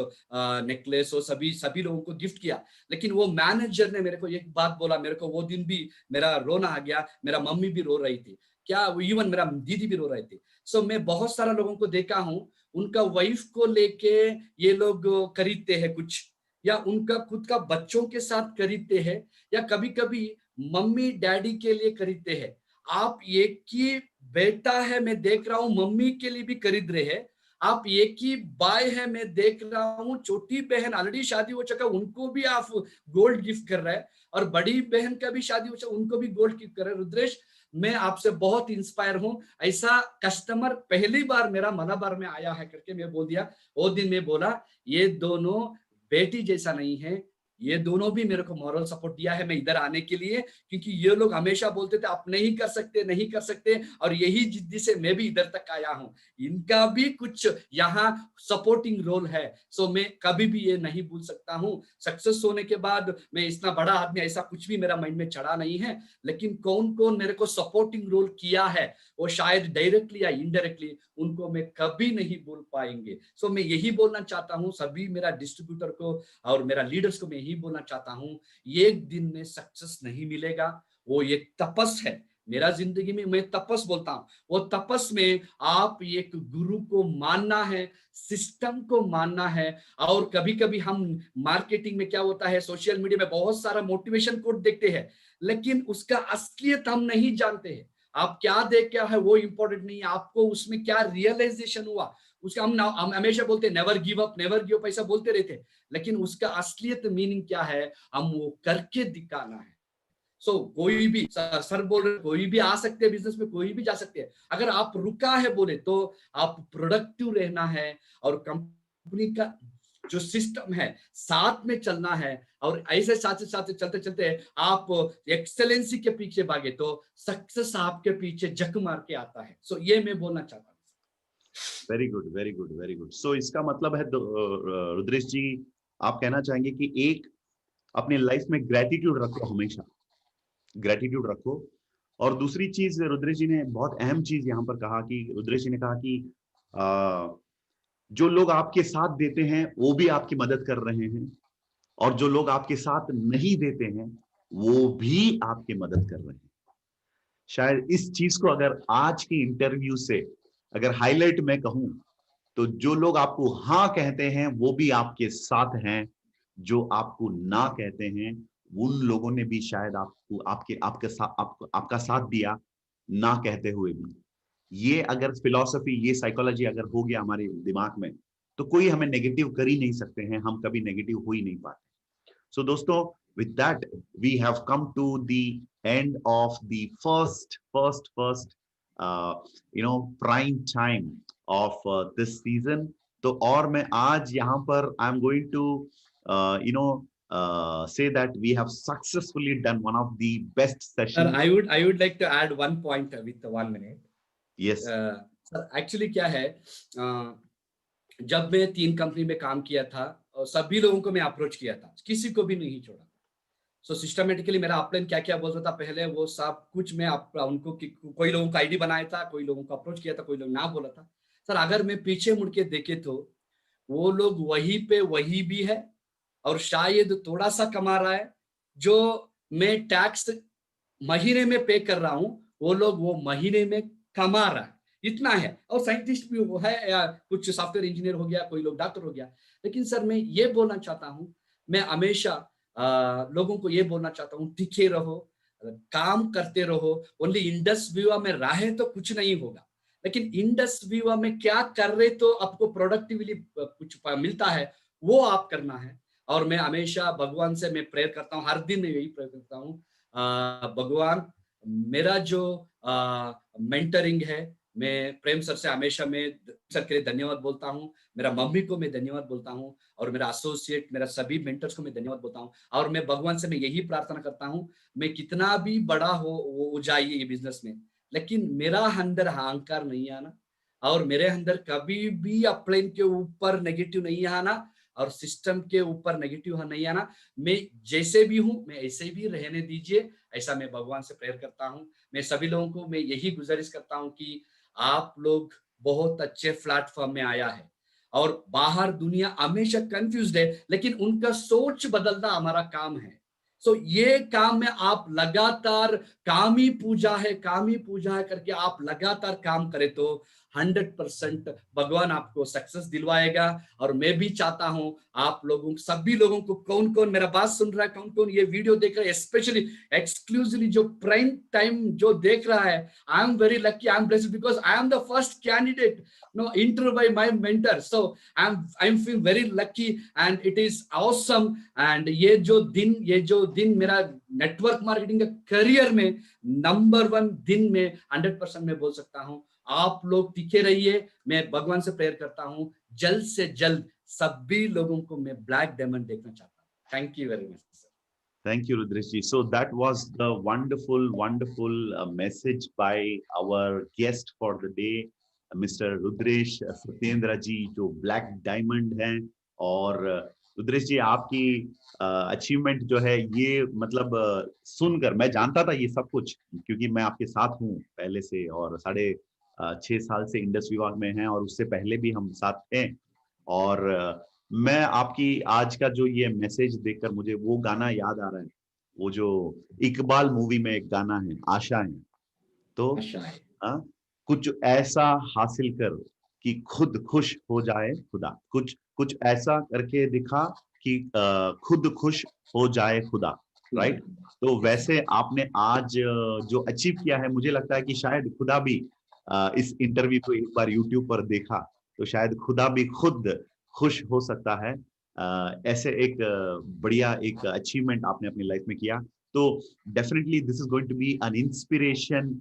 नेकलेस और सभी सभी लोगों को गिफ्ट किया। लेकिन वो मैनेजर ने मेरे को एक बात बोला, मेरे को वो दिन भी मेरा रोना आ गया, मेरा मम्मी भी रो रही थी, क्या इवन मेरा दीदी भी रो रही थी। सो मैं बहुत सारा लोगों को देखा हूँ, उनका वाइफ को लेके ये लोग खरीदते हैं कुछ, या उनका खुद का बच्चों के साथ खरीदते हैं, या कभी कभी मम्मी डैडी के लिए खरीदते हैं। आप एक ही बेटा है मैं देख रहा हूँ मम्मी के लिए भी खरीद रहे हैं, आप एक ही भाई है मैं देख रहा हूँ छोटी बहन ऑलरेडी शादी हो चुका उनको भी आप गोल्ड गिफ्ट कर रहे हैं, और बड़ी बहन का भी शादी हो चुका उनको भी गोल्ड गिफ्ट कर रहे हैं। रुद्रेश, मैं आपसे बहुत इंस्पायर हूं। ऐसा कस्टमर पहली बार मेरा मलाबार में आया है करके मैं बोल दिया। वो दिन मैं बोला ये दोनों बेटी जैसा नहीं है, ये दोनों भी मेरे को मॉरल सपोर्ट दिया है मैं इधर आने के लिए, क्योंकि ये लोग हमेशा बोलते थे आप नहीं कर सकते नहीं कर सकते, और यही जिद्दी से मैं भी इधर तक आया हूं। इनका भी कुछ यहाँ सपोर्टिंग रोल है। सो मैं कभी भी ये नहीं भूल सकता हूँ। सक्सेस होने के बाद मैं इतना बड़ा आदमी ऐसा कुछ भी मेरा माइंड में चढ़ा नहीं है, लेकिन कौन कौन मेरे को सपोर्टिंग रोल किया है वो शायद डायरेक्टली या इनडायरेक्टली उनको मैं कभी नहीं भूल पाएंगे। सो मैं यही बोलना चाहता हूँ सभी मेरा डिस्ट्रीब्यूटर को और मेरा लीडर्स को, मैं यही बोलना चाहता हूँ एक दिन में सक्सेस नहीं मिलेगा, वो एक तपस है। मेरा जिंदगी में मैं तपस बोलता हूँ, वो तपस में आप एक गुरु को मानना है, सिस्टम को मानना है। और कभी कभी हम मार्केटिंग में क्या होता है, सोशल मीडिया में बहुत सारा मोटिवेशन कोट देखते हैं, लेकिन उसका असलियत हम नहीं जानते हैं। आप क्या देख क्या है वो इंपॉर्टेंट नहीं है, आपको उसमें क्या रियलाइजेशन हुआ उसका। हम हमेशा बोलते नेवर गिव अप ऐसा बोलते रहते, लेकिन उसका असलियत मीनिंग क्या है, हम वो करके दिखाना है। कोई भी सर बोल रहे कोई भी आ सकते हैं बिजनेस में, कोई भी जा सकते हैं। अगर आप रुका है बोले तो आप प्रोडक्टिव रहना है, और कंपनी का जो सिस्टम है साथ में चलना है, और ऐसे साथ साथ चलते चलते आप एक्सेलेंसी के पीछे भागे तो सक्सेस आपके पीछे जक मार के आता है। ये मैं बोलना चाहता हूँ। Very good, very good, very good. So इसका मतलब है रुद्रेश जी, आप कहना चाहेंगे कि एक अपनी लाइफ में ग्रेटिट्यूड रखो, हमेशा ग्रेटिट्यूड रखो। और दूसरी चीज रुद्रेश जी ने बहुत अहम चीज यहाँ पर कहा कि रुद्रेश जी ने कहा कि जो लोग आपके साथ देते हैं वो भी आपकी मदद कर रहे हैं, और जो लोग आपके साथ नहीं देते हैं वो भी आपकी मदद कर रहे हैं। शायद इस चीज को अगर आज के इंटरव्यू से अगर हाईलाइट मैं कहूं, तो जो लोग आपको हाँ कहते हैं वो भी आपके साथ हैं, जो आपको ना कहते हैं उन लोगों ने भी शायद आपको आपका साथ दिया ना कहते हुए भी। ये अगर फिलॉसफी, ये साइकोलॉजी अगर हो गया हमारे दिमाग में, तो कोई हमें नेगेटिव कर ही नहीं सकते हैं, हम कभी नेगेटिव हो ही नहीं पाते। So, दोस्तों, with that, we have come to the end of the prime time of this season. तो और मैं आज यहाँ पर I'm going to say that we have successfully done one of the best Sir, sessions. I would like to add one point with 1 minute. Yes. Sir actually क्या है, जब मैं 3 कंपनी में काम किया था और सभी लोगों को मैं अप्रोच किया था, किसी को भी नहीं छोड़ा। सो सिस्टमैटिकली मेरा अपलाइन क्या-क्या बोलता था पहले वो सब कुछ मैं उनको कोई लोगों का आईडी बनाया था, कोई लोगों को अप्रोच किया था, कोई लोग ना बोला था। सर अगर मैं पीछे मुड़ के देखे तो वो लोग वहीं पे वही भी है और शायद थोड़ा-सा कमा रहा है, जो मैं टैक्स महीने में पे कर रहा हूँ, वो लोग वो महीने में कमा रहा है, इतना है। और साइंटिस्ट भी वो है या कुछ सॉफ्टवेयर इंजीनियर हो गया, कोई लोग डॉक्टर हो गया। लेकिन सर मैं ये बोलना चाहता हूँ, मैं हमेशा लोगों को ये बोलना चाहता हूँ, टिके रहो, काम करते रहो। ओनली इंडस विवा में रहे तो कुछ नहीं होगा, लेकिन इंडस विवा में क्या कर रहे तो आपको प्रोडक्टिवली कुछ मिलता है, वो आप करना है। और मैं हमेशा भगवान से मैं प्रेयर करता हूँ, हर दिन यही प्रेयर करता हूँ, भगवान मेरा जो मेंटरिंग है, मैं प्रेम सर से हमेशा मैं सर के लिए धन्यवाद बोलता हूँ, मेरा मम्मी को मैं धन्यवाद बोलता हूँ और मेरा एसोसिएट, मेरा सभी मेंटर्स को मैं धन्यवाद बोलता हूँ और मैं भगवान से मैं यही प्रार्थना करता हूँ, मैं कितना भी बड़ा हो जाइए ये बिज़नेस में, लेकिन मेरा अंदर अहंकार नहीं आना और मेरे अंदर कभी भी अपलाइन के ऊपर नेगेटिव नहीं आना और सिस्टम के ऊपर नेगेटिव नहीं आना। मैं जैसे भी हूँ, मैं ऐसे भी रहने दीजिए, ऐसा मैं भगवान से प्रेयर करता हूँ। मैं सभी लोगों को मैं यही गुज़ारिश करता हूँ कि आप लोग बहुत अच्छे प्लेटफ़ॉर्म में आया है और बाहर दुनिया हमेशा कन्फ्यूज़्ड है, लेकिन उनका सोच बदलना हमारा काम है। सो ये काम में आप लगातार काम ही पूजा है करके आप लगातार काम करें तो 100% भगवान आपको सक्सेस दिलवाएगा और मैं भी चाहता हूं आप लोगों सभी लोगों को कौन कौन मेरा बात सुन रहा है, कौन कौन ये वीडियो देख रहा है, स्पेशली एक्सक्लूसिवली जो प्राइम टाइम जो देख रहा है, I am very lucky, I am blessed because I am the first candidate no interview by my mentor. So I am feel very lucky and it is awesome. And ये जो दिन मेरा network marketing का career में number 1 दिन में 100% मैं बोल सकता हूं। आप लोग टिके रहिए, मैं भगवान से प्रेयर करता हूँ, जल्द से जल्द सभी लोगों को मैं ब्लैक डायमंड देखना चाहता हूँ। Thank you very much sir. Thank you, Rudresh. So that was the wonderful, wonderful message by our guest for the day, Mr. Rudresh Satyendra जी, जो ब्लैक डायमंड हैं। और रुद्रेश जी, आपकी अचीवमेंट जो है ये मतलब सुनकर मैं जानता था ये सब कुछ, क्योंकि मैं आपके साथ हूँ पहले से और 6.5 साल से इंडस विभाग में हैं और उससे पहले भी हम साथ थे। और मैं आपकी आज का जो ये मैसेज देखकर मुझे वो गाना याद आ रहा है, वो जो इकबाल मूवी में एक गाना है, आशा है। तो आशा है। कुछ ऐसा हासिल कर कि खुद खुश हो जाए खुदा, कुछ कुछ ऐसा करके दिखा कि खुद खुश हो जाए खुदा, राइट। तो वैसे आपने आज जो अचीव किया है, मुझे लगता है कि शायद खुदा भी इस इंटरव्यू को एक बार यूट्यूब पर देखा तो शायद खुदा भी खुद खुश हो सकता है। ऐसे एक बढ़िया एक अचीवमेंट आपने अपनी लाइफ में किया। तो definitely this is going to be an inspiration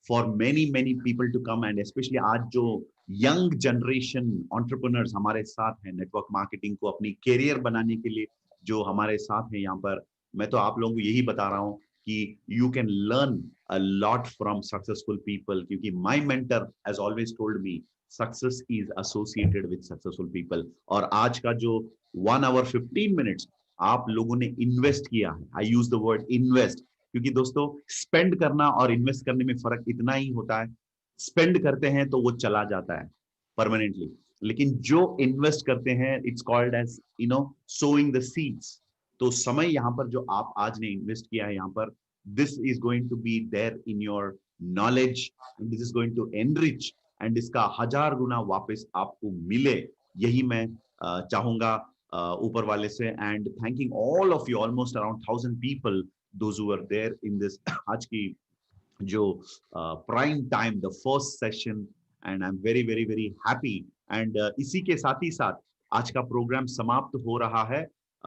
for many many people to come, and specially आज जो यंग जनरेशन एंटरप्रेन्योर्स हमारे साथ हैं नेटवर्क मार्केटिंग को अपनी करियर बनाने के लिए जो हमारे साथ हैं यहाँ पर, मैं तो आप लोगों को यही बता रहा हूँ कि you can learn a lot from successful people, क्योंकि my mentor has always told me success is associated with successful people. और आज का जो 1 hour 15 minutes आप लोगों ने इन्वेस्ट किया है, आई यूज द वर्ड इन्वेस्ट, क्योंकि दोस्तों स्पेंड करना और इन्वेस्ट करने में फर्क इतना ही होता है। स्पेंड करते हैं तो वो चला जाता है परमानेंटली, लेकिन जो इन्वेस्ट करते हैं it's called as sowing the seeds. तो समय यहाँ पर जो आप आज ने इन्वेस्ट किया है यहाँ पर, this is going to be there in your knowledge, this is going to enrich, and इसका 1000 गुना वापस आपको मिले, यही मैं चाहूंगा ऊपर वाले से। And thanking all of you, almost around 1000 people those who were there in this आज की जो prime time the first session, and I am very very very happy. And इसी के साथ ही साथ आज का प्रोग्राम समाप्त हो रहा है।